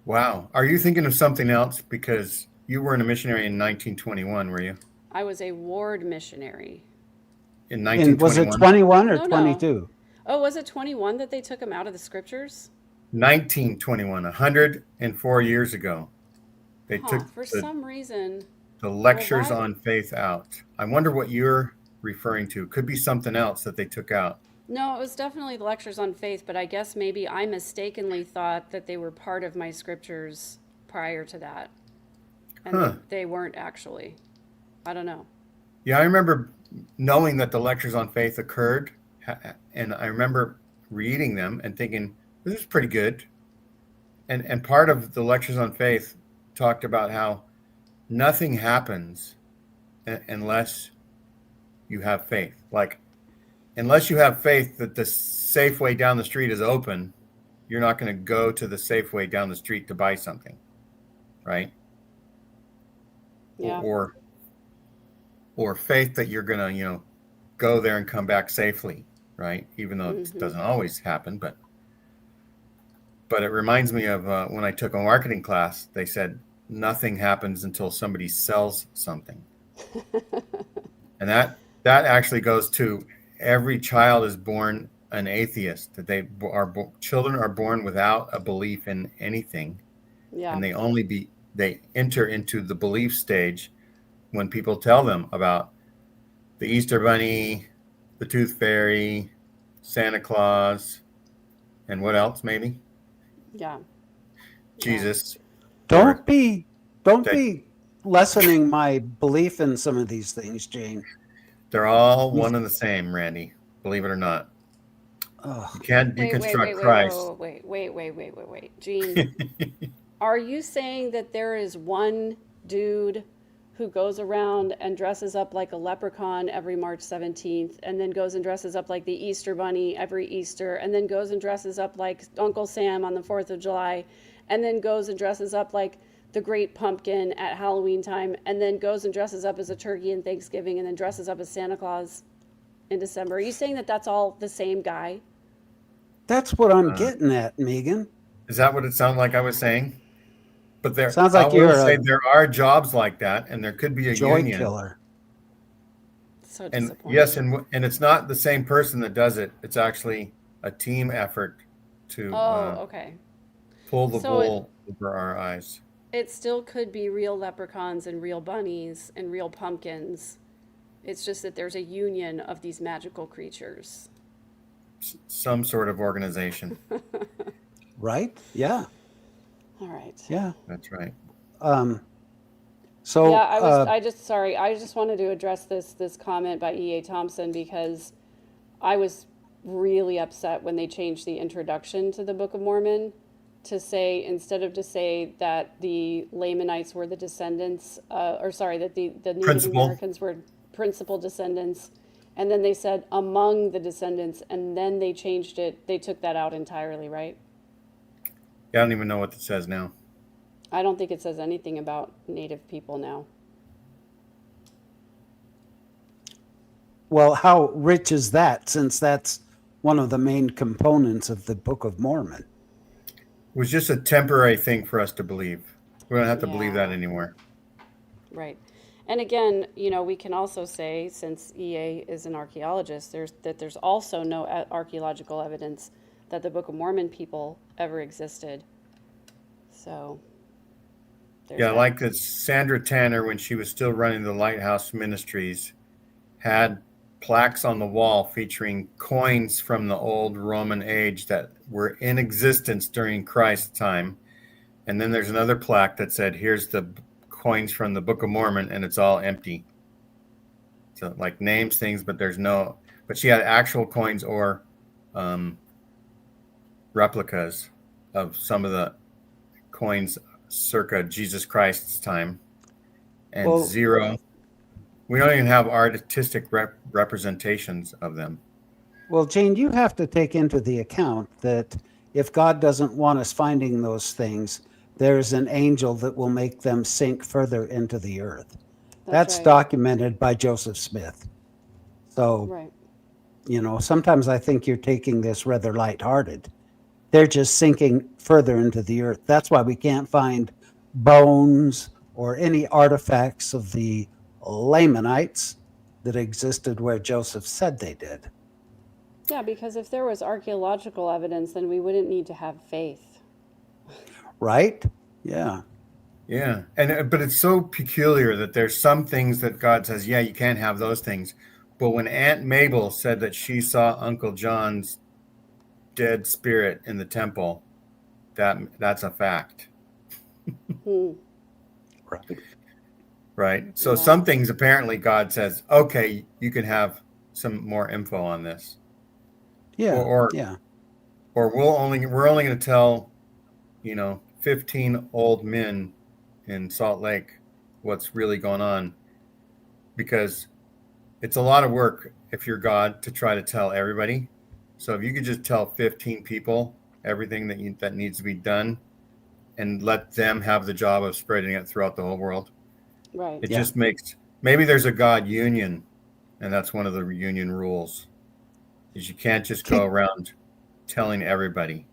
Wow. Are you thinking of something else? Because you weren't a missionary in 1921, were you? I was a ward missionary. In And was it 1921? 21 or No, no. 22? Oh, was it 21 that they took them out of the scriptures? 1921, 104 years ago. They Huh, took for some reason, the lectures why- on faith out. I wonder what you're referring to. Could be something else that they took out. no, it was definitely the lectures on faith, but I guess maybe I mistakenly thought that they were part of my scriptures prior to that. And Huh. they weren't actually. I don't know. Yeah, I remember knowing that the lectures on faith occurred, and I remember reading them and thinking, this is pretty good. And part of the lectures on faith talked about how nothing happens unless you have faith. Like, unless you have faith that the Safeway down the street is open, you're not going to go to the Safeway down the street to buy something, right? Yeah. Or faith that you're going to, go there and come back safely, right? Even though it doesn't always happen, but it reminds me of when I took a marketing class. They said nothing happens until somebody sells something, and that actually goes to every child is born an atheist. That children are born without a belief in anything, Yeah. and they enter into the belief stage when people tell them about the Easter Bunny, the Tooth Fairy, Santa Claus, and what else maybe? Yeah. Jesus. Don't be That- lessening my belief in some of these things, Jane. They're all one and the same, Randy. Believe it or not. Ugh. You can't deconstruct Christ. Wait. Gene, are you saying that there is one dude who goes around and dresses up like a leprechaun every March 17th, and then goes and dresses up like the Easter Bunny every Easter, and then goes and dresses up like Uncle Sam on the 4th of July, and then goes and dresses up like the Great Pumpkin at Halloween time, and then goes and dresses up as a turkey in Thanksgiving, and then dresses up as Santa Claus in December? Are you saying that that's all the same guy? That's what I'm getting at, Megan. Is that what it sounded like I was saying? But Sounds like you're a there are jobs like that, and there could be a joy union. killer. So And disappointing. yes, and it's not the same person that does it. It's actually a team effort to Okay. pull the So wool over our eyes. It still could be real leprechauns and real bunnies and real pumpkins. It's just that there's a union of these magical creatures. Some sort of organization. right? Yeah, All right. yeah. That's right. So, Yeah, I just wanted to address this comment by E.A. Thompson because I was really upset when they changed the introduction to the Book of Mormon to say, instead of to say that the Lamanites were the descendants, or sorry, that the Native Principal. Americans were principal descendants, and then they said among the descendants, and then they changed it, they took that out entirely, right? Yeah, I don't even know what it says now. I don't think it says anything about Native people now. well, how rich is that, since that's one of the main components of the Book of Mormon? It was just a temporary thing for us to believe. We don't have to believe that Yeah. anymore. Right. And again, we can also say, since EA is an archaeologist, there's also no archaeological evidence that the Book of Mormon people ever existed. So, there's Yeah, that. like that Sandra Tanner, when she was still running the Lighthouse Ministries, had plaques on the wall featuring coins from the old Roman age that were in existence during Christ's time. And then there's another plaque that said, here's the coins from the Book of Mormon, and it's all empty. So like names things, but but she had actual coins or replicas of some of the coins circa Jesus Christ's time, and Well- zero. We don't even have artistic representations of them. Well, Jane, you have to take into the account that if God doesn't want us finding those things, there's an angel that will make them sink further into the earth. That's right. documented by Joseph Smith. So, Right. Sometimes I think you're taking this rather lighthearted. They're just sinking further into the earth. That's why we can't find bones or any artifacts of the Lamanites that existed where Joseph said they did. Yeah, because if there was archaeological evidence, then we wouldn't need to have faith. Right? Yeah. Yeah, but it's so peculiar that there's some things that God says, yeah, you can't have those things. But when Aunt Mabel said that she saw Uncle John's dead spirit in the temple, that's a fact, Right. right? So Yeah. some things apparently God says, okay, you can have some more info on this, Yeah. or yeah. or we're only going to tell 15 old men in Salt Lake what's really going on, because it's a lot of work if you're God to try to tell everybody. So if you could just tell 15 people everything that needs to be done and let them have the job of spreading it throughout the whole world, Right. it Yeah. just makes, maybe there's a God union, and that's one of the union rules, is you can't just go around telling everybody.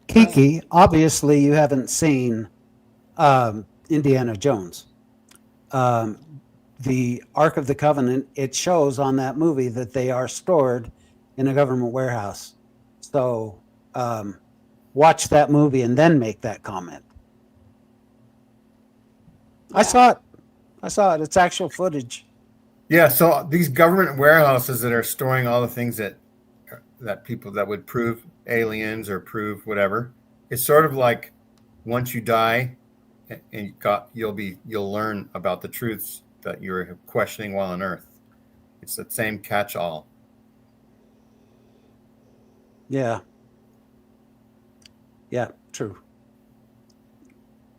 Kiki, obviously you haven't seen Indiana Jones. The Ark of the Covenant, it shows on that movie that they are stored in a government warehouse. So watch that movie and then make that comment. I saw it. It's actual footage. Yeah, so these government warehouses that are storing all the things that people that would prove aliens or prove whatever, it's sort of like once you die and you'll learn about the truths that you're questioning while on earth. It's that same catch-all. Yeah. Yeah, true.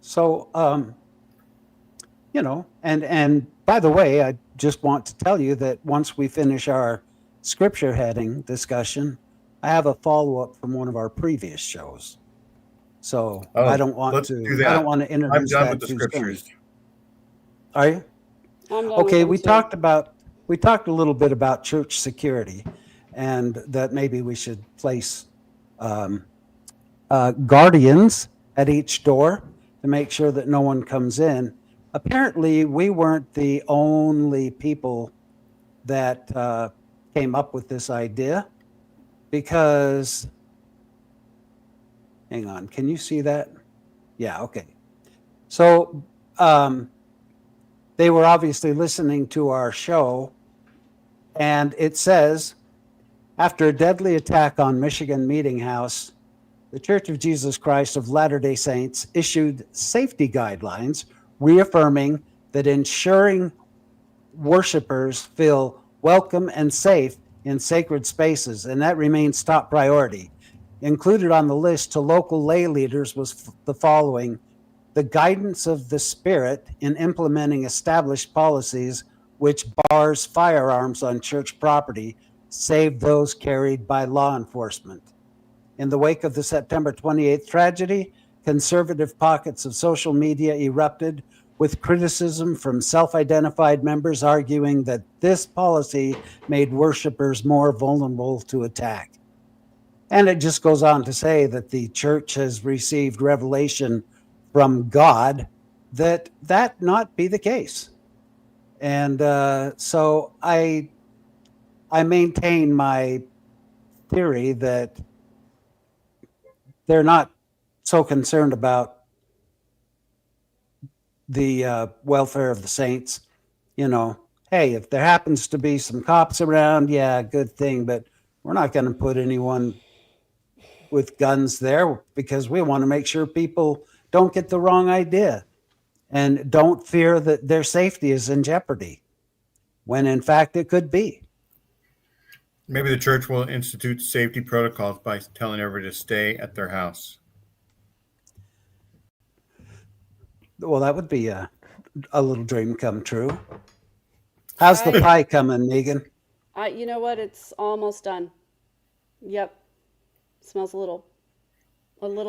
So, and by the way, I just want to tell you that once we finish our scripture heading discussion, I have a follow-up from one of our previous shows. So I don't want let's to. do that. I don't want to I'm introduce done that with the too scriptures. soon. Are you? I'm done Okay, with them too. we talked a little bit about church security, and that maybe we should place guardians at each door to make sure that no one comes in. Apparently, we weren't the only people that came up with this idea, because, hang on, can you see that? Yeah, okay. So they were obviously listening to our show, and it says, after a deadly attack on Michigan Meeting House, the Church of Jesus Christ of Latter-day Saints issued safety guidelines reaffirming that ensuring worshipers feel welcome and safe in sacred spaces, and that remains top priority. Included on the list to local lay leaders was the following: the guidance of the Spirit in implementing established policies which bars firearms on church property, save those carried by law enforcement. In the wake of the September 28th tragedy, conservative pockets of social media erupted with criticism from self-identified members arguing that this policy made worshipers more vulnerable to attack. And it just goes on to say that the church has received revelation from God that not be the case. And so I maintain my theory that they're not so concerned about the welfare of the saints. You know, hey, if there happens to be some cops around, yeah, good thing, but we're not going to put anyone with guns there because we want to make sure people don't get the wrong idea and don't fear that their safety is in jeopardy, when in fact it could be. Maybe the church will institute safety protocols by telling everybody to stay at their house. Well, that would be a little dream come true. How's the I- pie coming, Megan? You know what? It's almost done. Yep. Smells a little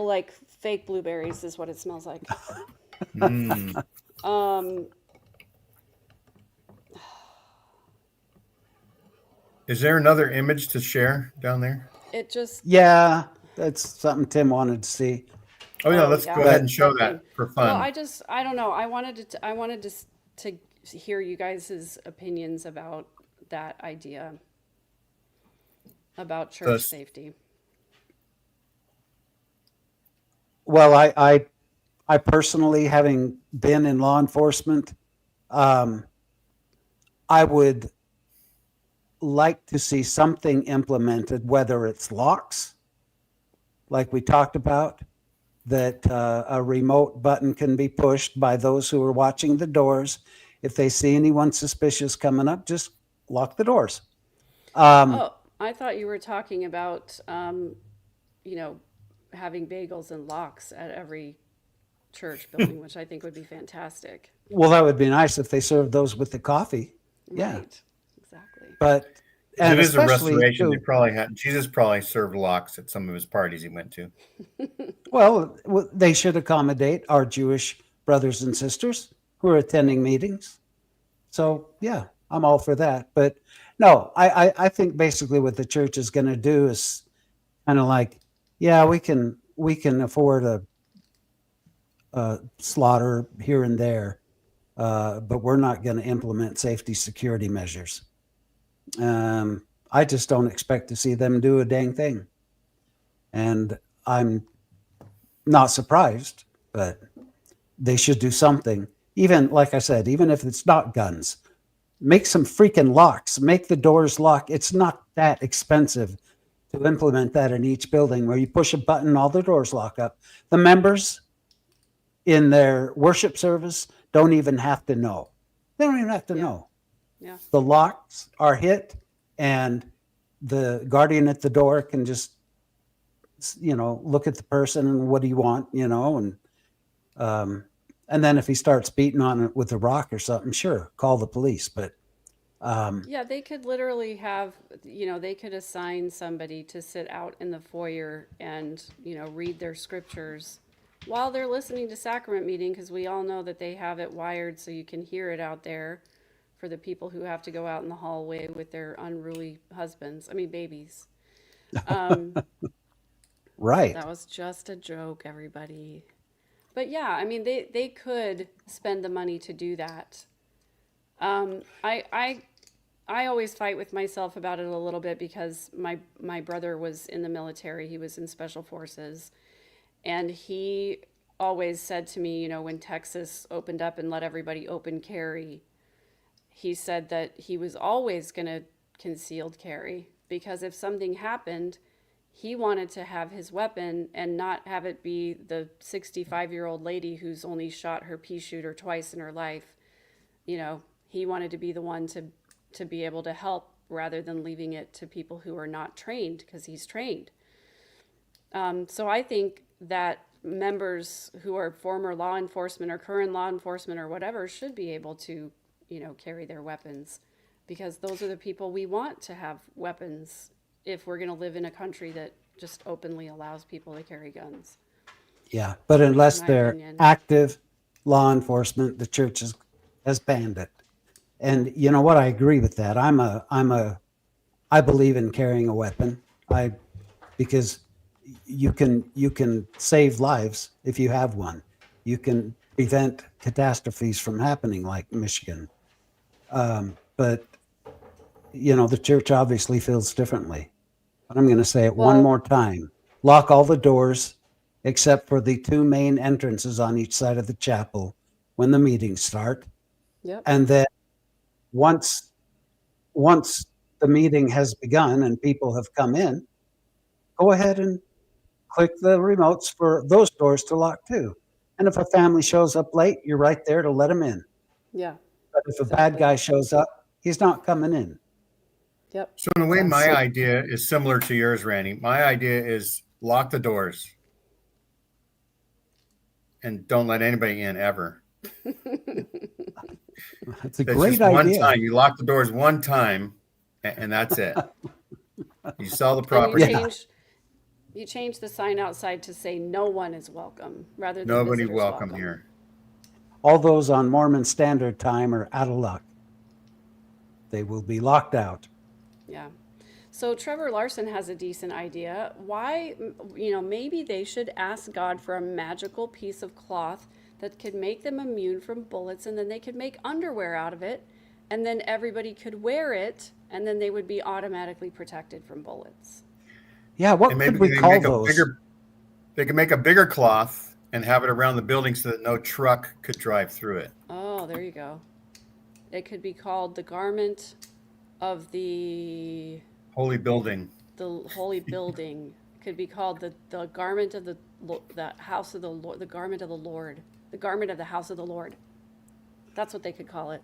like fake blueberries is what it smells like. Mm. Is there another image to share down there? It just, Yeah, that's something Tim wanted to see. Oh yeah, Oh, let's yeah. go ahead and show Okay. that for fun. well, I don't know. I wanted to hear you guys' opinions about that idea about church Thus- safety. Well, I personally, having been in law enforcement, I would like to see something implemented, whether it's locks, like we talked about, that a remote button can be pushed by those who are watching the doors. If they see anyone suspicious coming up, just lock the doors. Oh, I thought you were talking about, having bagels and lox at every church building, which I think would be fantastic. Well, that would be nice if they served those with the coffee. Yeah. Right. Exactly. But It is a especially restoration. too- They probably had Jesus probably served lox at some of his parties he went to. well, they should accommodate our Jewish brothers and sisters who are attending meetings. So yeah, I'm all for that. But no, I think basically what the church is going to do is kind of like, yeah, we can afford a slaughter here and there, but we're not going to implement safety security measures. I just don't expect to see them do a dang thing. And I'm not surprised, but they should do something. Even, like I said, even if it's not guns, make some freaking locks, make the doors lock. It's not that expensive to implement that in each building where you push a button, all the doors lock up. The members in their worship service don't even have to know. They don't even have to know. Yeah. The locks are hit and the guardian at the door can just, look at the person and what do you want, and then if he starts beating on it with a rock or something, sure, call the police. But Yeah, they could literally have, they could assign somebody to sit out in the foyer and, read their scriptures while they're listening to sacrament meeting, because we all know that they have it wired so you can hear it out there for the people who have to go out in the hallway with their unruly babies. right. That was just a joke, everybody. But yeah, they could spend the money to do that. I always fight with myself about it a little bit because my brother was in the military. He was in special forces, and he always said to me, when Texas opened up and let everybody open carry, he said that he was always going to concealed carry because if something happened, he wanted to have his weapon and not have it be the 65-year-old lady who's only shot her pea shooter twice in her life. You know, he wanted to be the one to be able to help rather than leaving it to people who are not trained, because he's trained. So I think that members who are former law enforcement or current law enforcement or whatever should be able to, you know, carry their weapons, because those are the people we want to have weapons if we're going to live in a country that just openly allows people to carry guns. Yeah, but unless My they're opinion. active law enforcement, the church has banned it. And you know what? I agree with that. I believe in carrying a weapon. Because you can save lives if you have one. You can prevent catastrophes from happening, like Michigan. But you know, the church obviously feels differently. But I'm going to say it one Well- more time. Lock all the doors except for the two main entrances on each side of the chapel when the meetings start. Yep. And then once the meeting has begun and people have come in, go ahead and click the remotes for those doors to lock too. And if a family shows up late, you're right there to let them in. Yeah. But if a bad Exactly. guy shows up, he's not coming in. Yep. So in a way, my idea is similar to yours, Randy. My idea is lock the doors and don't let anybody in ever. That's a That's great just one idea. time. You lock the doors one time, and that's it. You sell the And property. you change the sign outside to say no one is welcome rather than Nobody visitors welcome here. All those on Mormon Standard Time are out of luck. They will be locked out. Yeah. So Trevor Larson has a decent idea. Why, you know, maybe they should ask God for a magical piece of cloth that could make them immune from bullets, and then they could make underwear out of it, and then everybody could wear it, and then they would be automatically protected from bullets. Yeah, what And could maybe we they call make a those? bigger. They can make a bigger cloth and have it around the building so that no truck could drive through it. Oh, there you go. It could be called the garment of the Holy building. holy building. It could be called the garment of the house of the Lord, the garment of the Lord, the garment of the house of the Lord. That's what they could call it.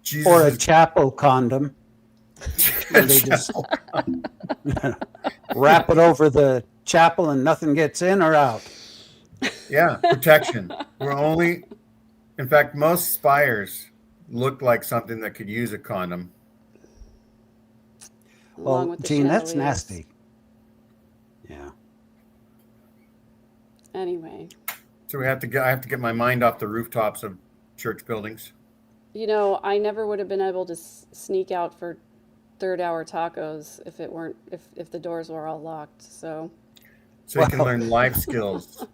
Jesus Or a is chapel condom. Where they just wrap it over the chapel and nothing gets in or out. Yeah, protection. In fact, most spires look like something that could use a condom. Along Well, with the Gene, that's chandeliers. nasty. Yeah. Anyway, So I have to get my mind off the rooftops of church buildings. you know, I never would have been able to sneak out for third-hour tacos if the doors were all locked. So So you can Well- learn life skills.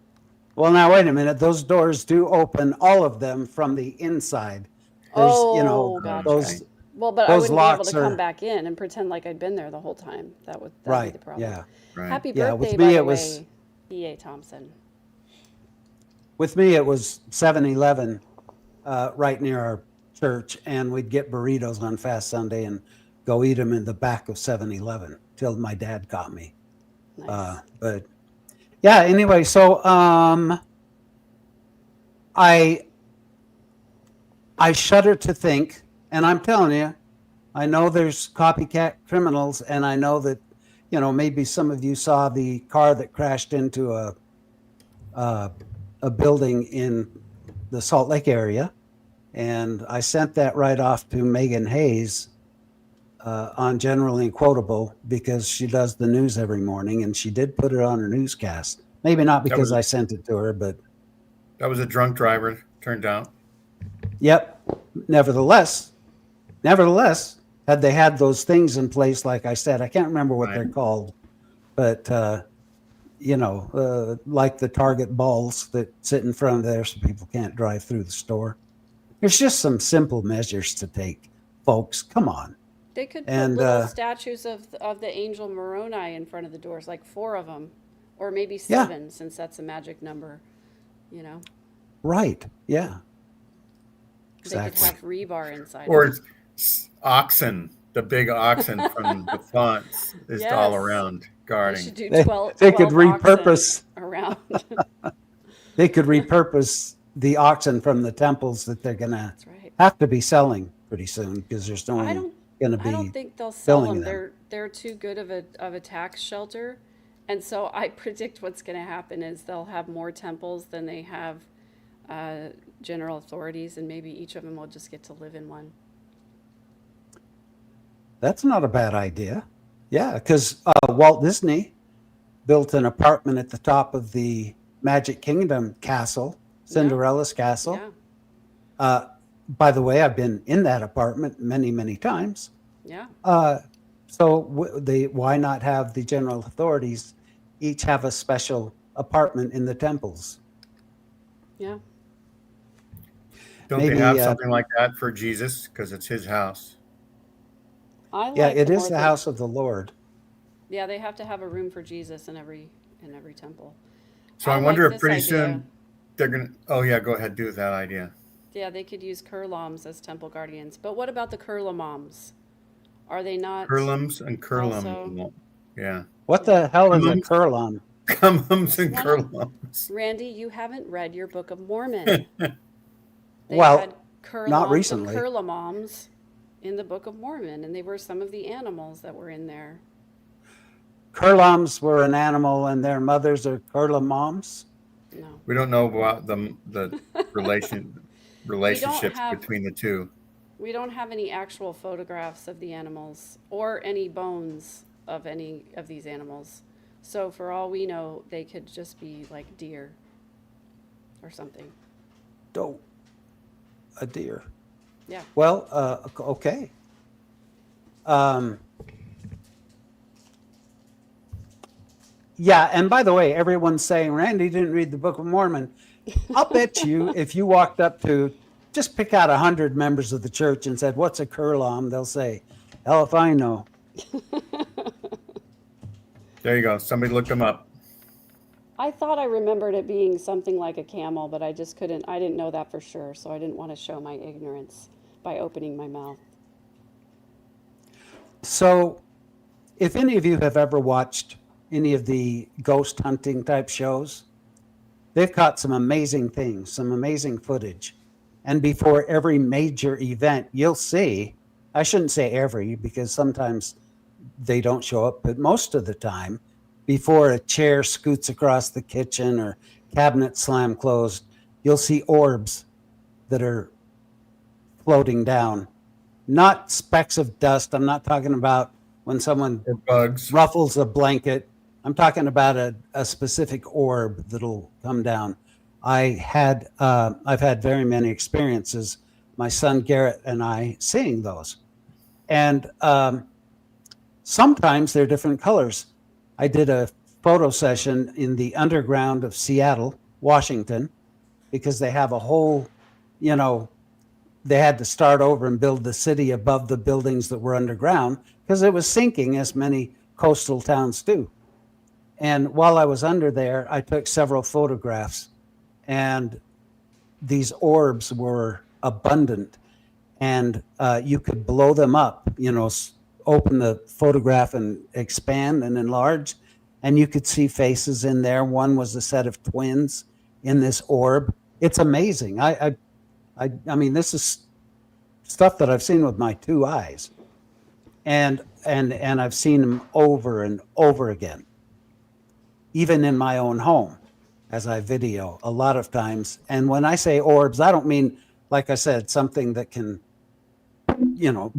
Well, now wait a minute. Those doors do open, all of them, from the inside. There's, you know, gotcha. those. Well, but I Those wouldn't be able locks to come are- back in and pretend like I'd been there the whole time. That'd be Right. the problem. Yeah. Right. Happy Yeah, birthday, with by me, the it was- way, E.A. Thompson. With me, it was 7-Eleven right near our church, and we'd get burritos on Fast Sunday and go eat them in the back of 7-Eleven till my dad caught me. Nice. But yeah, anyway, so I shudder to think, and I'm telling you, I know there's copycat criminals, and I know that, you know, maybe some of you saw the car that crashed into a building in the Salt Lake area, and I sent that right off to Megan Hayes on Generally Quotable because she does the news every morning, and she did put it on her newscast. Maybe not because I sent it to her, but That was a drunk driver, turned out. yep. Nevertheless, had they had those things in place, like I said, I can't remember what Right. they're called, but you know, like the Target balls that sit in front of there so people can't drive through the store. There's just some simple measures to take, folks. Come on. They could put and, little statues of the angel Moroni in front of the doors, like 4 of them, or maybe 7, since that's a magic number. You know, Right. Yeah. they could Exactly. have rebar inside. Or of it. oxen the big oxen from the fonts is all Yes. around We guarding. should do They- 12, they could 12 oxen repurpose- around. They could repurpose the oxen from the temples that they're gonna That's right. have to be selling pretty soon because there's no I one don't, gonna I don't be. think they'll sell filling them. them. They're too good of a tax shelter. And so I predict what's going to happen is they'll have more temples than they have general authorities, and maybe each of them will just get to live in one. That's not a bad idea. Yeah, because Walt Disney built an apartment at the top of the Magic Kingdom castle, Cinderella's castle. Yeah, By the way, I've been in that apartment many, many times. yeah. So why not have the general authorities each have a special apartment in the temples? Yeah. Don't Maybe, they have something like that for Jesus? Because it's his house. I Yeah, like it the is more the house of the Lord. Yeah, they have to have a room for Jesus in every temple. So I like wonder if this pretty idea. soon they're going to, oh yeah, go ahead, do that idea. Yeah, they could use curlams as temple guardians. But what about the curlamams? Are they not? Curlums and curlum. Also- Yeah. What the hell is a Cummums? curlum? Cummums and One of- curlums. Randy, you haven't read your Book of Mormon. They Well, had not curlams recently. and curlamams in the Book of Mormon, and they were some of the animals that were in there. Curlums were an animal and their mothers are curlamoms. No. We don't know about the relationships have- between the two. We don't have any actual photographs of the animals or any bones of any of these animals. So for all we know, they could just be like deer or something. Oh, a deer. Yeah. Well, okay. Yeah, and by the way, everyone's saying Randy didn't read the Book of Mormon. I'll bet you if you walked up to, just pick out 100 members of the church and said, "What's a curlum?" They'll say, "Hell if I know." There you go. Somebody looked them up. I thought I remembered it being something like a camel, but I just couldn't, I didn't know that for sure, so I didn't want to show my ignorance by opening my mouth. So, if any of you have ever watched any of the ghost hunting type shows, they've caught some amazing things, some amazing footage. And before every major event, you'll see, I shouldn't say every, because sometimes they don't show up, but most of the time, before a chair scoots across the kitchen or cabinet slam closed, you'll see orbs that are floating down. Not specks of dust. I'm not talking about when someone Or bugs. ruffles a blanket. I'm talking about a specific orb that'll come down. I've had very many experiences, my son Garrett and I, seeing those. And sometimes they're different colors. I did a photo session in the underground of Seattle, Washington, because they have a whole, they had to start over and build the city above the buildings that were underground because it was sinking, as many coastal towns do. And while I was under there, I took several photographs, and these orbs were abundant, and you could blow them up, open the photograph and expand and enlarge, and you could see faces in there. One was a set of twins in this orb. It's amazing. I mean, this is stuff that I've seen with my two eyes, and I've seen them over and over again, even in my own home, as I video a lot of times. And when I say orbs, I don't mean, like I said, something that can,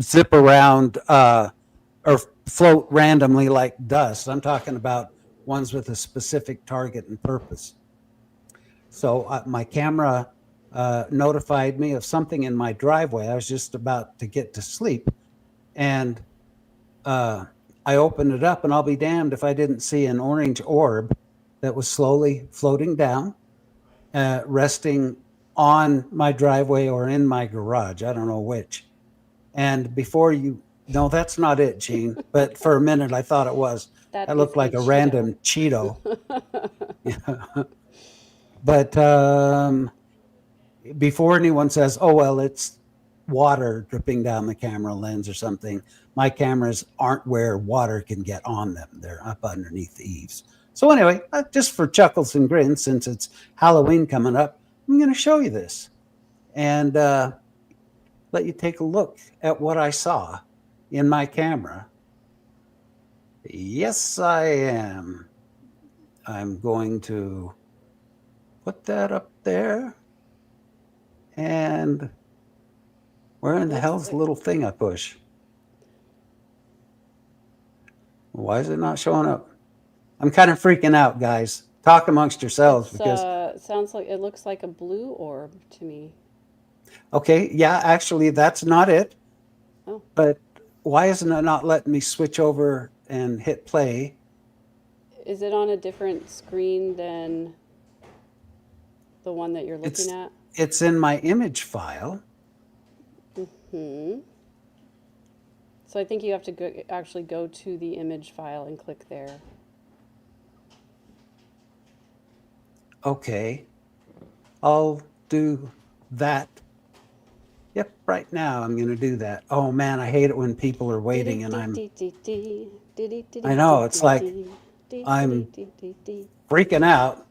zip around or float randomly like dust. I'm talking about ones with a specific target and purpose. So my camera notified me of something in my driveway. I was just about to get to sleep, and I opened it up, and I'll be damned if I didn't see an orange orb that was slowly floating down, resting on my driveway or in my garage. I don't know which. And no, that's not it, Gene. But for a minute, I thought it was. That That looked is like a Cheeto. random Cheeto. Yeah. But before anyone says, "Oh well, it's water dripping down the camera lens or something. My cameras aren't where water can get on them. They're up underneath the eaves. So anyway, just for chuckles and grins, since it's Halloween coming up, I'm going to show you this and let you take a look at what I saw in my camera. Yes, I am. I'm going to put that up there. And where in the hell's the little thing I push? Why is it not showing up? I'm kind of freaking out, guys. Talk amongst yourselves because Sounds like, it looks like a blue orb to me. okay, yeah, actually that's not it. Oh. But why isn't it not letting me switch over and hit play? Is it on a different screen than the one that you're looking at? It's in my image file. So I think you have to actually go to the image file and click there. Okay, I'll do that. Yep, right now I'm going to do that. Oh man, I hate it when people are waiting and I know, it's like I'm freaking out.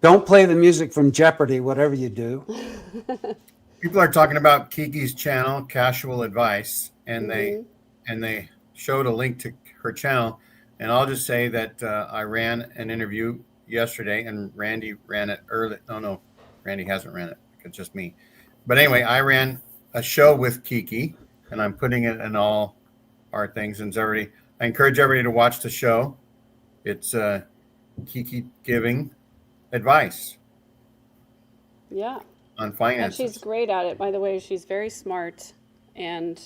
Don't play the music from Jeopardy, whatever you do. People are talking about Kiki's channel, Casual Advice, and they showed a link to her channel. And I'll just say that I ran an interview yesterday, and Randy ran it early. No, Randy hasn't ran it. It's just me. But anyway, I ran a show with Kiki, and I'm putting it in all our things. And I encourage everybody to watch the show. It's Kiki giving advice. Yeah. On finances. And she's great at it, by the way. She's very smart, and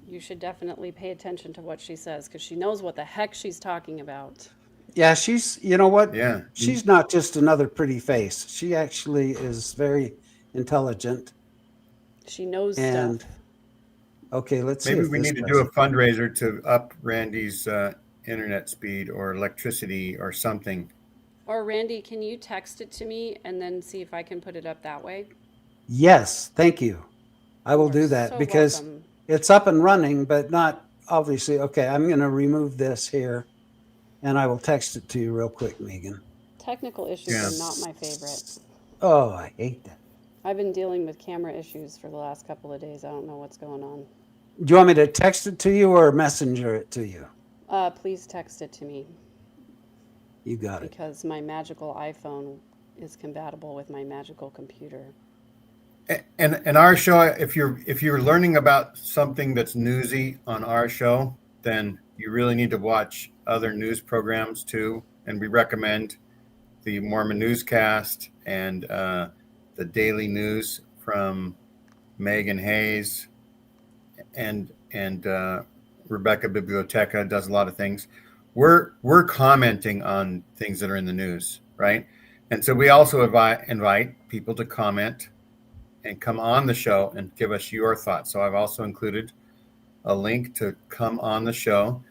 you should definitely pay attention to what she says because she knows what the heck she's talking about. Yeah, you know what? Yeah. She's not just another pretty face. She actually is very intelligent. She knows And stuff. okay, let's see. Maybe we need to do a fundraiser to up Randy's internet speed or electricity or something. Or Randy, can you text it to me and then see if I can put it up that way? Yes, thank you. I will You're do that so because welcome. it's up and running, but not obviously. Okay, I'm going to remove this here and I will text it to you real quick, Megan. Technical issues are not my favorite. Oh, I hate that. I've been dealing with camera issues for the last couple of days. I don't know what's going on. Do you want me to text it to you or messenger it to you? Please text it to me You got it. because my magical iPhone is compatible with my magical computer. And our show, if you're learning about something that's newsy on our show, then you really need to watch other news programs too. And we recommend the Mormon newscast and the daily news from Megan Hayes and Rebecca Biblioteca does a lot of things. We're commenting on things that are in the news, right? And so we also invite people to comment and come on the show and give us your thoughts. So I've also included a link to come on the show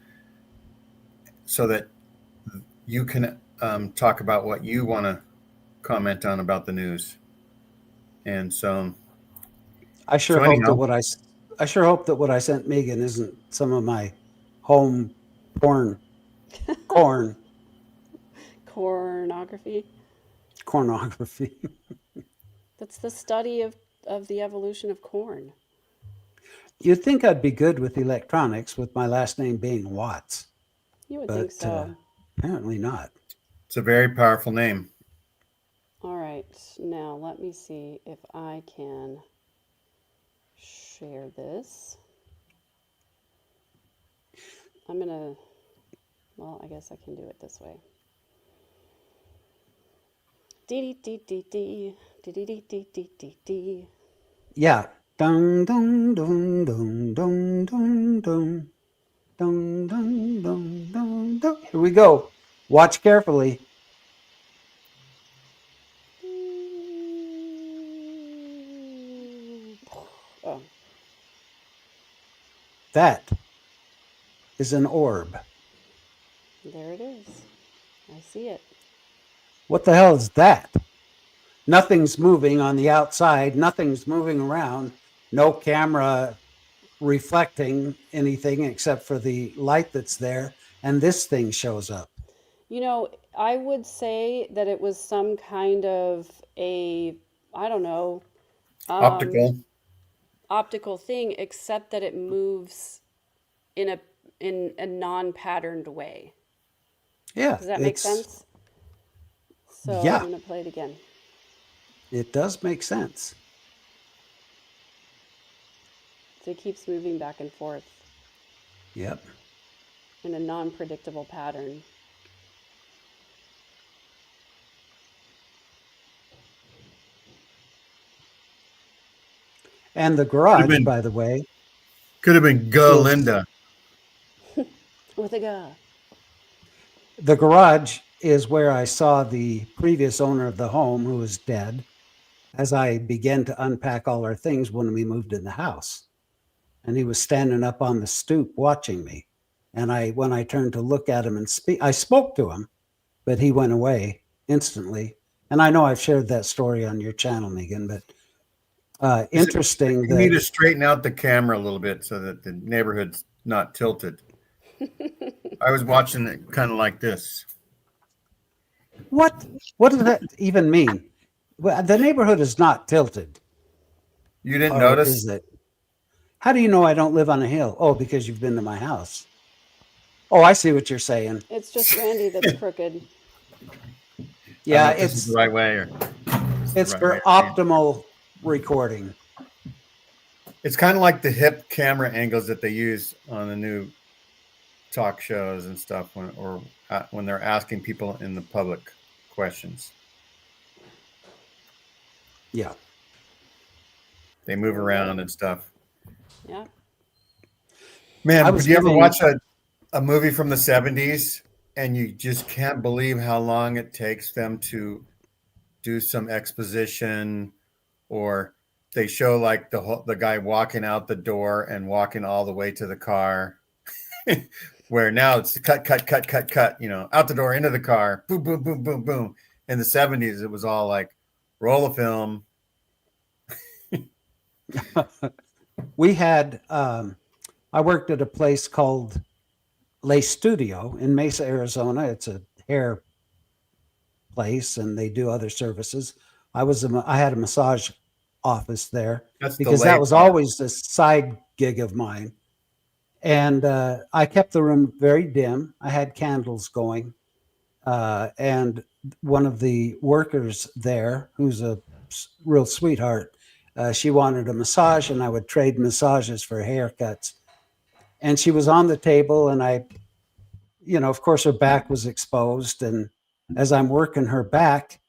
so that you can talk about what you want to comment on about the news. And so I sure hope that what I sent Megan isn't some of my home pornography. That's the study of the evolution of corn. You'd think I'd be good with electronics with my last name being Watts, You would but think so. apparently not. it's a very powerful name. All right, now let me see if I can share this. Well, I guess I can do it this way. Dee dee dee dee dee dee dee dee dee dee dee. Yeah. Dun dun dun dun dun dun dun dun dun dun dun dun. Here we go. Watch carefully. Oh, That is an orb. there it is. I see it. What the hell is that? Nothing's moving on the outside. Nothing's moving around. no camera reflecting anything except for the light that's there, and this thing shows up. You know, I would say that it was some kind of a, I don't know, Optical. optical thing, except that it moves in a non-patterned way. Yeah, Does that make it's sense? So I'm yeah, going to play it again. it does make sense. So it keeps moving back and forth Yep. in a non-predictable pattern. And the garage, been- by the way, Could have been Galinda. With a guy. the garage is where I saw the previous owner of the home, who was dead, as I began to unpack all our things when we moved in the house. And he was standing up on the stoop watching me. And when I turned to look at him and speak, I spoke to him, but he went away instantly. And I know I've shared that story on your channel, Megan, but interesting You need to that straighten out the camera a little bit so that the neighborhood's not tilted. I was watching it kind of like this. what does that even mean? Well, the neighborhood is not tilted, You didn't or notice? is it? How do you know I don't live on a hill? Oh, because you've been to my house. Oh, I see what you're saying. It's just Randy that's crooked. I don't Yeah, know if this is the right way or it's the right for way to read. optimal recording. It's kind of like the hip camera angles that they use on the new talk shows and stuff when they're asking people in the public questions. Yeah. They move around and stuff. Yeah. Man, I would was you ever giving- watch a movie from the 70s and you just can't believe how long it takes them to do some exposition, or they show like the guy walking out the door and walking all the way to the car, where now it's cut, out the door, into the car, boom, boom, boom, boom, boom. In the 70s, it was all like roll a film. We had, I worked at a place called Le Studio in Mesa, Arizona. It's a hair place and they do other services. I had a massage office there That's the because lay that was part. always a side gig of mine. And I kept the room very dim. I had candles going. And one of the workers there, who's a real sweetheart, she wanted a massage, and I would trade massages for haircuts. And she was on the table, and of course, her back was exposed. And as I'm working her back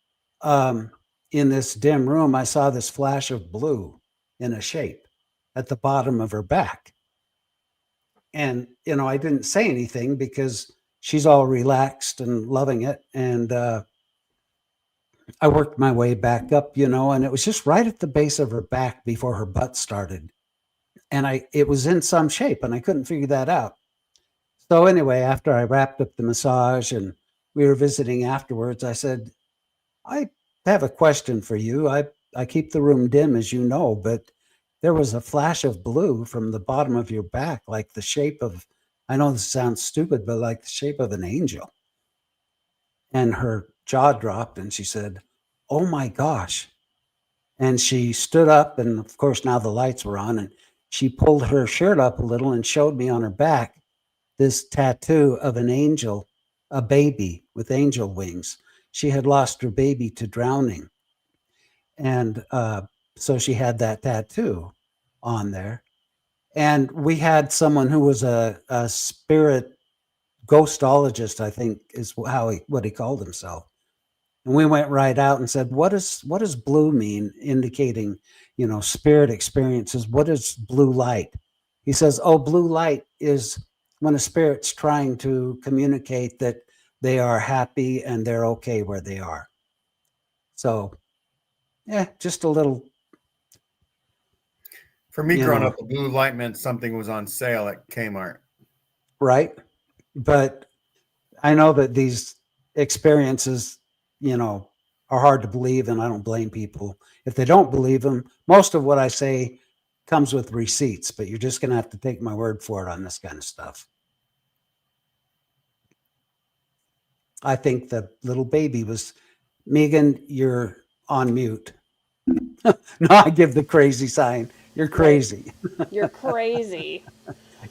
in this dim room, I saw this flash of blue in a shape at the bottom of her back. And, I didn't say anything because she's all relaxed and loving it. And I worked my way back up, and it was just right at the base of her back before her butt started. And it was in some shape and I couldn't figure that out. So anyway, after I wrapped up the massage and we were visiting afterwards, I said, I have a question for you. I keep the room dim, as you know, but there was a flash of blue from the bottom of your back, like the shape of, I know this sounds stupid, but like the shape of an angel. And her jaw dropped and she said, oh my gosh. And she stood up, and of course now the lights were on, and she pulled her shirt up a little and showed me on her back this tattoo of an angel, a baby with angel wings. She had lost her baby to drowning. And so she had that tattoo on there. And we had someone who was a spirit ghostologist, I think is what he called himself. And we went right out and said, what does blue mean, indicating, spirit experiences? What is blue light? He says, oh, blue light is when a spirit's trying to communicate that they are happy and they're okay where they are. So, just a little. For me growing up, the blue light meant something was on sale at Kmart. Right. But I know that these experiences, are hard to believe, and I don't blame people if they don't believe them. Most of what I say comes with receipts, but you're just going to have to take my word for it on this kind of stuff. I think the little baby was, Megan, you're on mute. No, I give the crazy sign. You're crazy. You're crazy.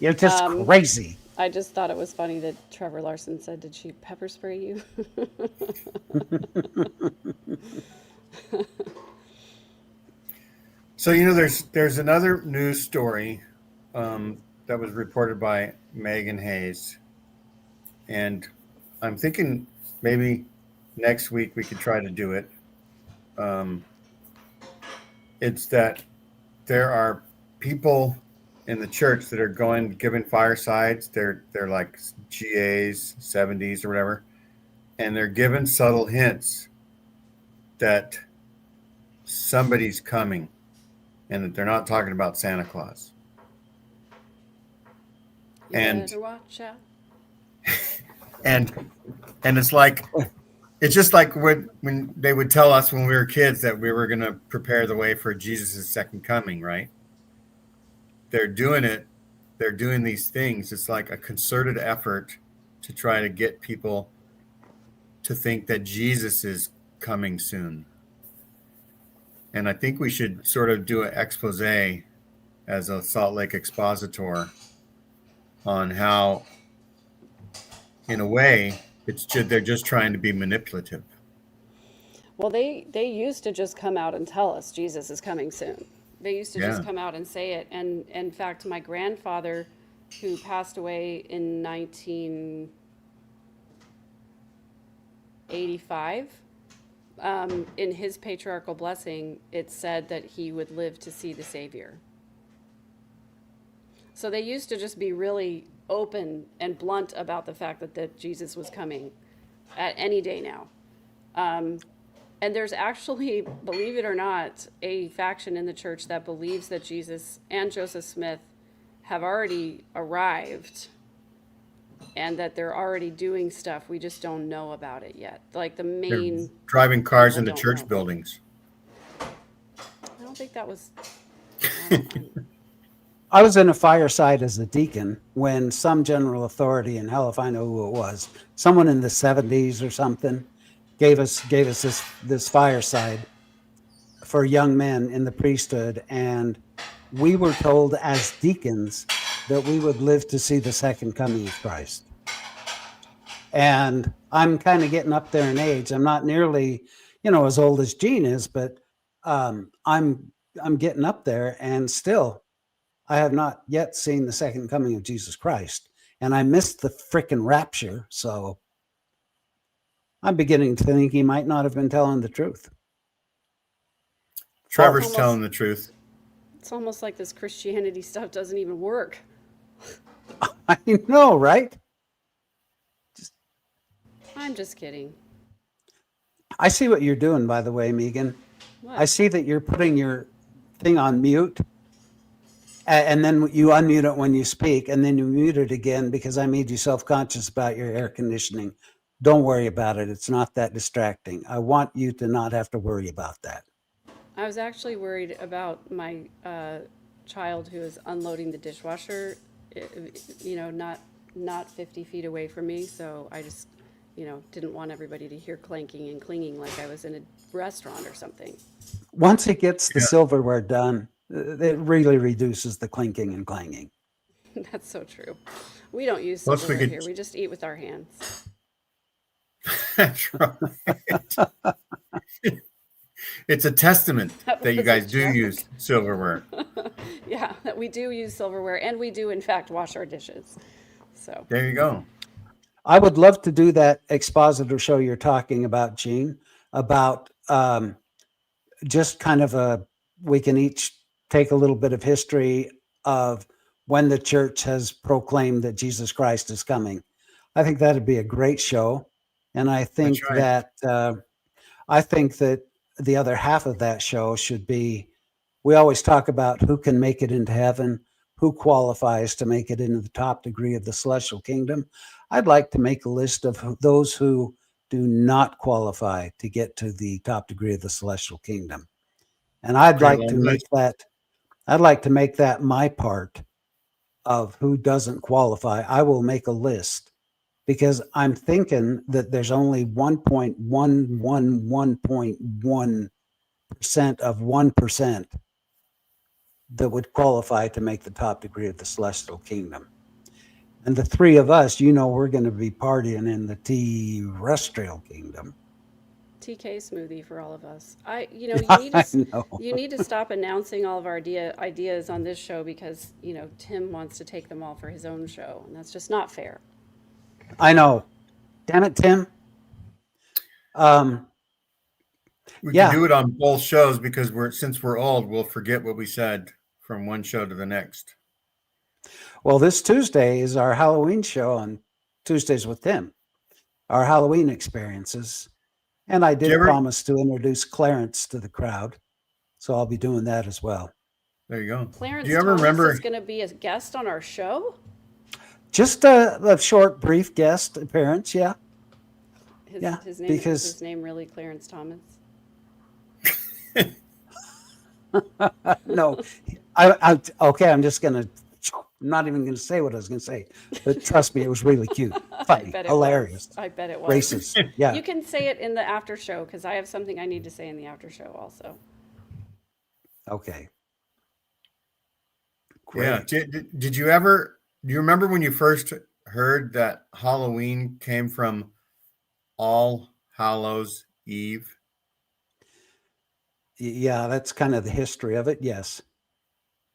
You're just crazy. I just thought it was funny that Trevor Larson said, "Did she pepper spray you?" So, there's another news story that was reported by Megan Hayes. And I'm thinking maybe next week we could try to do it. It's that there are people in the church that are giving firesides. They're like GAs, 70s or whatever. And they're giving subtle hints that somebody's coming and that they're not talking about Santa Claus. You And better watch out. and it's just like when they would tell us when we were kids that we were going to prepare the way for Jesus' second coming, right? They're doing it. They're doing these things. It's like a concerted effort to try to get people to think that Jesus is coming soon. And I think we should sort of do an expose as a Salt Lake expositor on how, in a way, they're just trying to be manipulative. Well, they used to just come out and tell us Jesus is coming soon. They used to just Yeah. come out and say it. And in fact, my grandfather, who passed away in 1985, in his patriarchal blessing, it said that he would live to see the Savior. So they used to just be really open and blunt about the fact that Jesus was coming at any day now. And there's actually, believe it or not, a faction in the church that believes that Jesus and Joseph Smith have already arrived and that they're already doing stuff. We just don't know about it yet. Like the They're main, driving cars people into don't church know. buildings. I don't think that was, I don't- I was in a fireside as a deacon when some general authority, and hell if I know who it was, someone in the 70s or something, gave us this fireside for young men in the priesthood, and we were told as deacons that we would live to see the second coming of Christ. And I'm kind of getting up there in age. I'm not nearly, as old as Gene is, but I'm getting up there, and still I have not yet seen the second coming of Jesus Christ. And I missed the frickin' rapture, so I'm beginning to think he might not have been telling the truth. Trevor's Almost- telling the truth. it's almost like this Christianity stuff doesn't even work. I know, right? I'm just kidding. I see what you're doing, by the way, Megan. What? I see that you're putting your thing on mute, and then you unmute it when you speak, and then you mute it again because I made you self-conscious about your air conditioning. Don't worry about it. It's not that distracting. I want you to not have to worry about that. I was actually worried about my child who is unloading the dishwasher, not 50 feet away from me. So I just, didn't want everybody to hear clanking and clinging like I was in a restaurant or something. Once it gets the Yeah. silverware done, it really reduces the clinking and clanging. That's so true. We don't use Plus we silverware could- here. We just eat with our hands. That's right. It's a testament That that you was a guys do joke. use silverware. Yeah, that we do use silverware, and we do in fact wash our dishes. So There you go. I would love to do that expositor show you're talking about, Gene, about just kind of we can each take a little bit of history of when the church has proclaimed that Jesus Christ is coming. I think that'd be a great show. And I think right. that the other half of that show should be, we always talk about who can make it into heaven, who qualifies to make it into the top degree of the celestial kingdom. I'd like to make a list of those who do not qualify to get to the top degree of the celestial kingdom. And I'd Great like to long make list. that, I'd like to make that my part of who doesn't qualify. I will make a list because I'm thinking that there's only 1.111.1% of 1% that would qualify to make the top degree of the celestial kingdom. And the three of us, we're going to be partying in the terrestrial kingdom. TK smoothie for all of us. You I know. need to stop announcing all of our ideas on this show because, Tim wants to take them all for his own show, and that's just not fair. I know. Damn it, Tim. We Yeah. can do it on both shows because since we're old, we'll forget what we said from one show to the next. Well, this Tuesday is our Halloween show on Tuesdays with Tim, our Halloween experiences. And I did promise to introduce Clarence to the crowd. So I'll be doing that as well. There you go. Clarence Do you ever Thomas remember? is going to be a guest on our show? Just a short, brief guest appearance, yeah. His name really Clarence Thomas? No. Okay, I'm not even going to say what I was going to say. But trust me, it was really cute. Funny, hilarious. I bet it was. Racist, yeah. You can say it in the after show because I have something I need to say in the after show also. Okay. Great. Yeah. Do you remember when you first heard that Halloween came from All Hallows Eve? Yeah, that's kind of the history of it. Yes.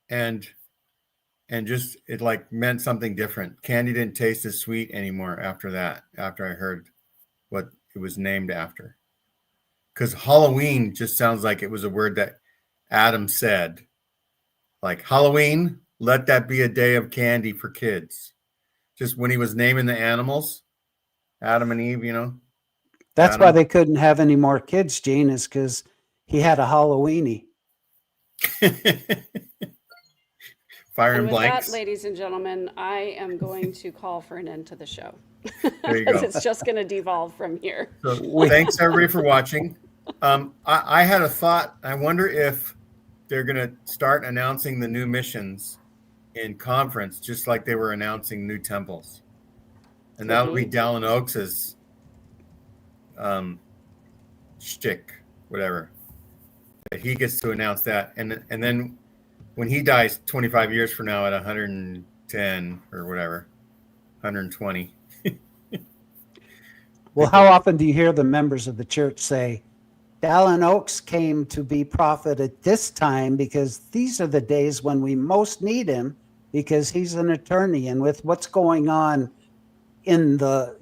And just it like meant something different. Candy didn't taste as sweet anymore after that, after I heard what it was named after. Because Halloween just sounds like it was a word that Adam said. Like Halloween, let that be a day of candy for kids. Just when he was naming the animals, Adam and Eve, That's why they couldn't have any more kids, Gene, is because he had a Halloweenie. Fire and with blanks. That, ladies and gentlemen, I am going to call for an end to the show. There you go. It's just going to devolve from here. So thanks everybody for watching. I had a thought. I wonder if they're going to start announcing the new missions in conference, just like they were announcing new temples. And that would be Dallin Oaks's shtick, whatever. That he gets to announce that. And then when he dies 25 years from now at 110 or whatever, 120. Well, how often do you hear the members of the church say, Dallin Oaks came to be prophet at this time because these are the days when we most need him because he's an attorney. And with what's going on in the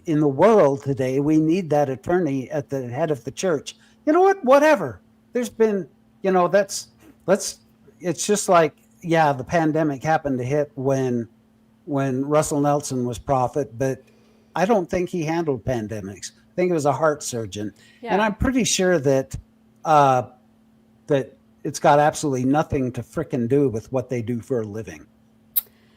world today, we need that attorney at the head of the church. You know what? Whatever. There's been, it's just like, yeah, the pandemic happened to hit when Russell Nelson was prophet, but I don't think he handled pandemics. I think it was a heart surgeon. Yeah. And I'm pretty sure that that it's got absolutely nothing to frickin' do with what they do for a living.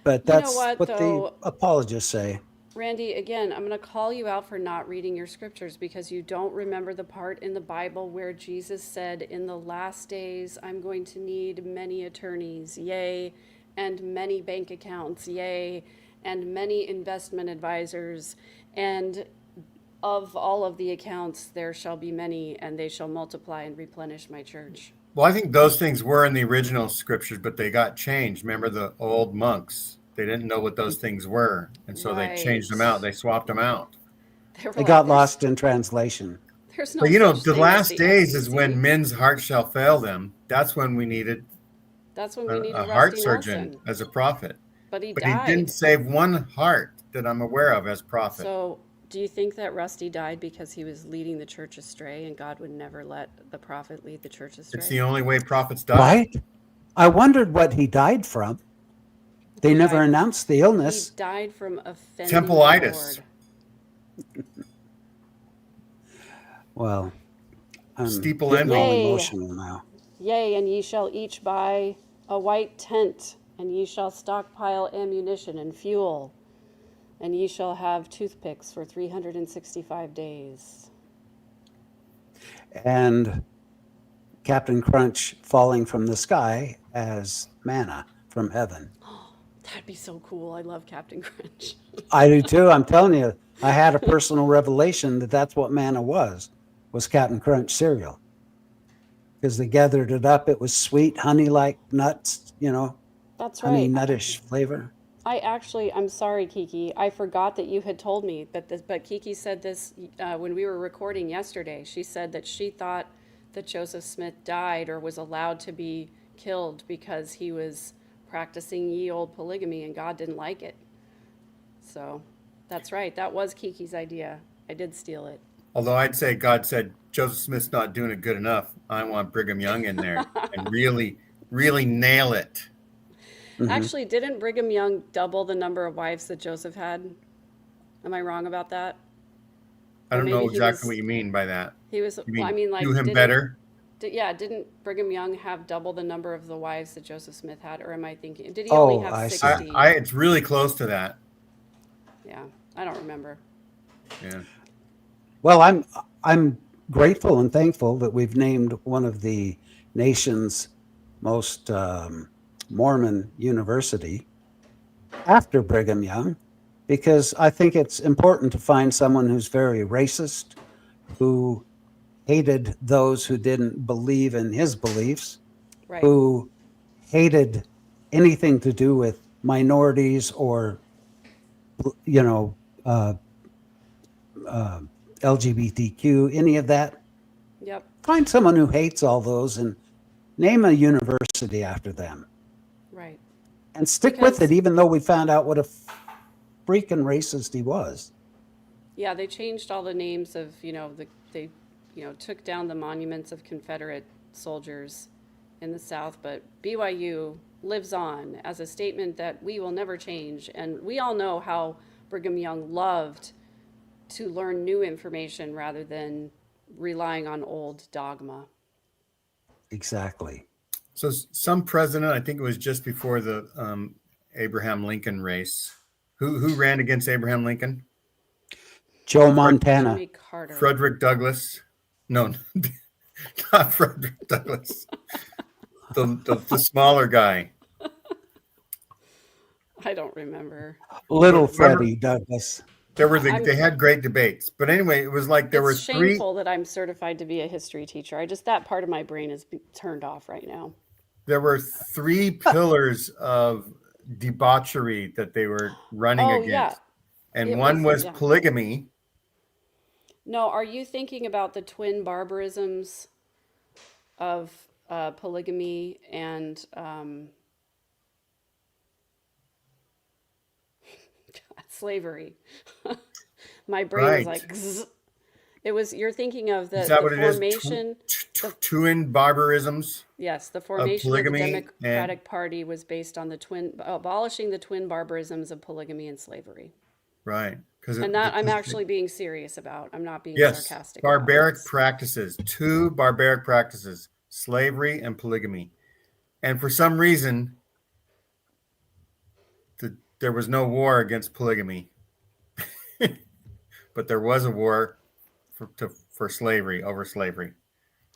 But that's what the apologists say. Randy, again, I'm going to call you out for not reading your scriptures because you don't remember the part in the Bible where Jesus said, in the last days, I'm going to need many attorneys, yea, and many bank accounts, yea, and many investment advisors, and of all of the accounts there shall be many, and they shall multiply and replenish my church. Well, I think those things were in the original scriptures, but they got changed. Remember the old monks? They didn't know what those things were, and so they changed them out. They swapped them out. They got lost in translation. There's no. But the last days is when men's hearts shall fail them. That's when we needed. That's when we needed a heart surgeon as a prophet. But he didn't save one heart that I'm aware of as prophet. So, do you think that Rusty died because he was leading the church astray, and God would never let the prophet lead the church astray? It's the only way prophets die. Right? I wondered what he died from. They never announced the illness. He died from offending Temple-itis. the Lord. Well, I'm Steeple getting all Yay. emotional now. Yea, and ye shall each buy a white tent, and ye shall stockpile ammunition and fuel, and ye shall have toothpicks for 365 days. And Captain Crunch falling from the sky as manna from heaven. That'd be so cool. I love Captain Crunch. I do too. I'm telling you, I had a personal revelation that that's what manna was Captain Crunch cereal. Because they gathered it up. It was sweet, honey-like nuts, That's honey right. nuttish flavor. I'm sorry, Kiki. I forgot that you had told me, but Kiki said this when we were recording yesterday. She said that she thought that Joseph Smith died or was allowed to be killed because he was practicing ye old polygamy and God didn't like it. So that's right. That was Kiki's idea. I did steal it. Although I'd say God said Joseph Smith's not doing it good enough. I want Brigham Young in there and really, really nail it. Actually, didn't Brigham Young double the number of wives that Joseph had? Am I wrong about that? I Or don't know maybe he exactly was- what you mean by that. He was, You well, I mean mean, like, do him didn't- better? Didn't Brigham Young have double the number of the wives that Joseph Smith had? Or am I thinking, did he Oh, only have I see. 60? It's really close to that. Yeah, I don't remember. Yeah. Well, I'm grateful and thankful that we've named one of the nation's most Mormon university after Brigham Young, because I think it's important to find someone who's very racist, who hated those who didn't believe in his beliefs, Right. who hated anything to do with minorities or, LGBTQ, any of that. Yep. Find someone who hates all those and name a university after them. Right. And stick with Because- it, even though we found out what a freaking racist he was. Yeah, they changed all the names of, they took down the monuments of Confederate soldiers in the South, but BYU lives on as a statement that we will never change. And we all know how Brigham Young loved to learn new information rather than relying on old dogma. Exactly. So some president, I think it was just before the Abraham Lincoln race. Who ran against Abraham Lincoln? Joe Montana. Jimmy Carter. Frederick Douglass. No, not Frederick Douglass. The smaller guy. I don't remember. Little Remember- Freddie Douglass. They had great debates, but anyway, it was like there were It's three. shameful that I'm certified to be a history teacher. That part of my brain is turned off right now. There were three pillars of debauchery that they were running Oh, against, yeah. and It one was- was yeah. polygamy. No, are you thinking about the twin barbarisms of polygamy and slavery? My brain was Right. like, zzz. You're thinking of Is that the what it is? formation. Twin barbarisms. Yes, the formation of the polygamy Democratic Party was based on abolishing the twin barbarisms of polygamy and slavery. Right. Because And that I'm actually being serious about. I'm not being yes, sarcastic. about barbaric this. practices. Two barbaric practices: slavery and polygamy. And for some reason, there was no war against polygamy, but there was a war for slavery, over slavery.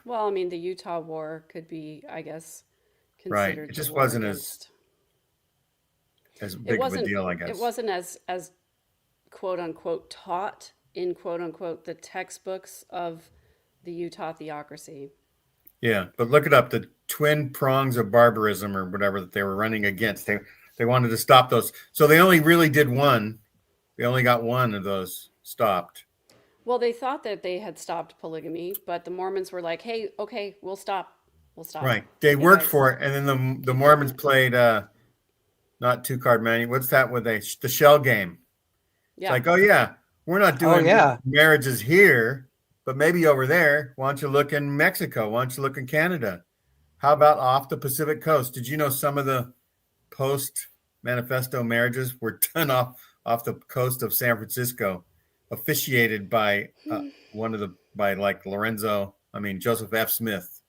Well, I mean, the Utah War could be, I guess, Right. considered. It just the war wasn't against- as big of a deal, I guess. It wasn't as quote unquote taught in quote unquote the textbooks of the Utah theocracy. Yeah, but look it up. The twin prongs of barbarism, or whatever, that they were running against. They wanted to stop those. So they only really did one. They only got one of those stopped. Well, they thought that they had stopped polygamy, but the Mormons were like, "Hey, okay, we'll stop. We'll stop." Right. They You worked guys- for it, and then the Mormons played not two card money. What's that with the shell game? It's Yeah. like, oh yeah, we're not doing yeah. marriages here, but maybe over there. Why don't you look in Mexico? Why don't you look in Canada? How about off the Pacific coast? Did you know some of the post manifesto marriages were done off the coast of San Francisco, officiated by Joseph F. Smith,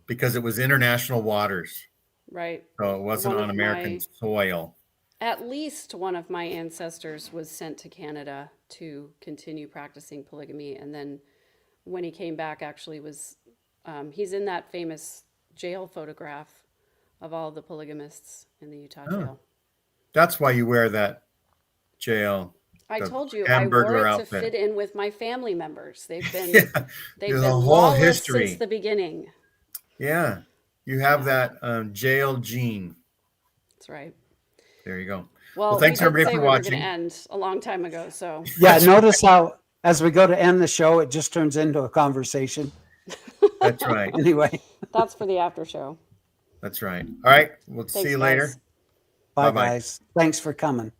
because it was international waters, Right. so it wasn't One on of American my- soil. At least one of my ancestors was sent to Canada to continue practicing polygamy, and then when he came back, actually was He's in that famous jail photograph of all the polygamists in the Utah jail. That's why you wear that jail. I the told you I Hamburglar wore it to outfit. fit in with my family members. They've been Yeah, they've the been whole lawless history. since the beginning. Yeah, you have that jail gene. That's right. There you go. Well, thanks we did everybody say for we were watching. going to end a long time ago, so Yeah, notice how as we go to end the show, it just turns into a conversation. That's right. Anyway, that's for the after show. That's right. All right. We'll see Thanks, you later. guys. bye Bye-bye. guys. Thanks for coming.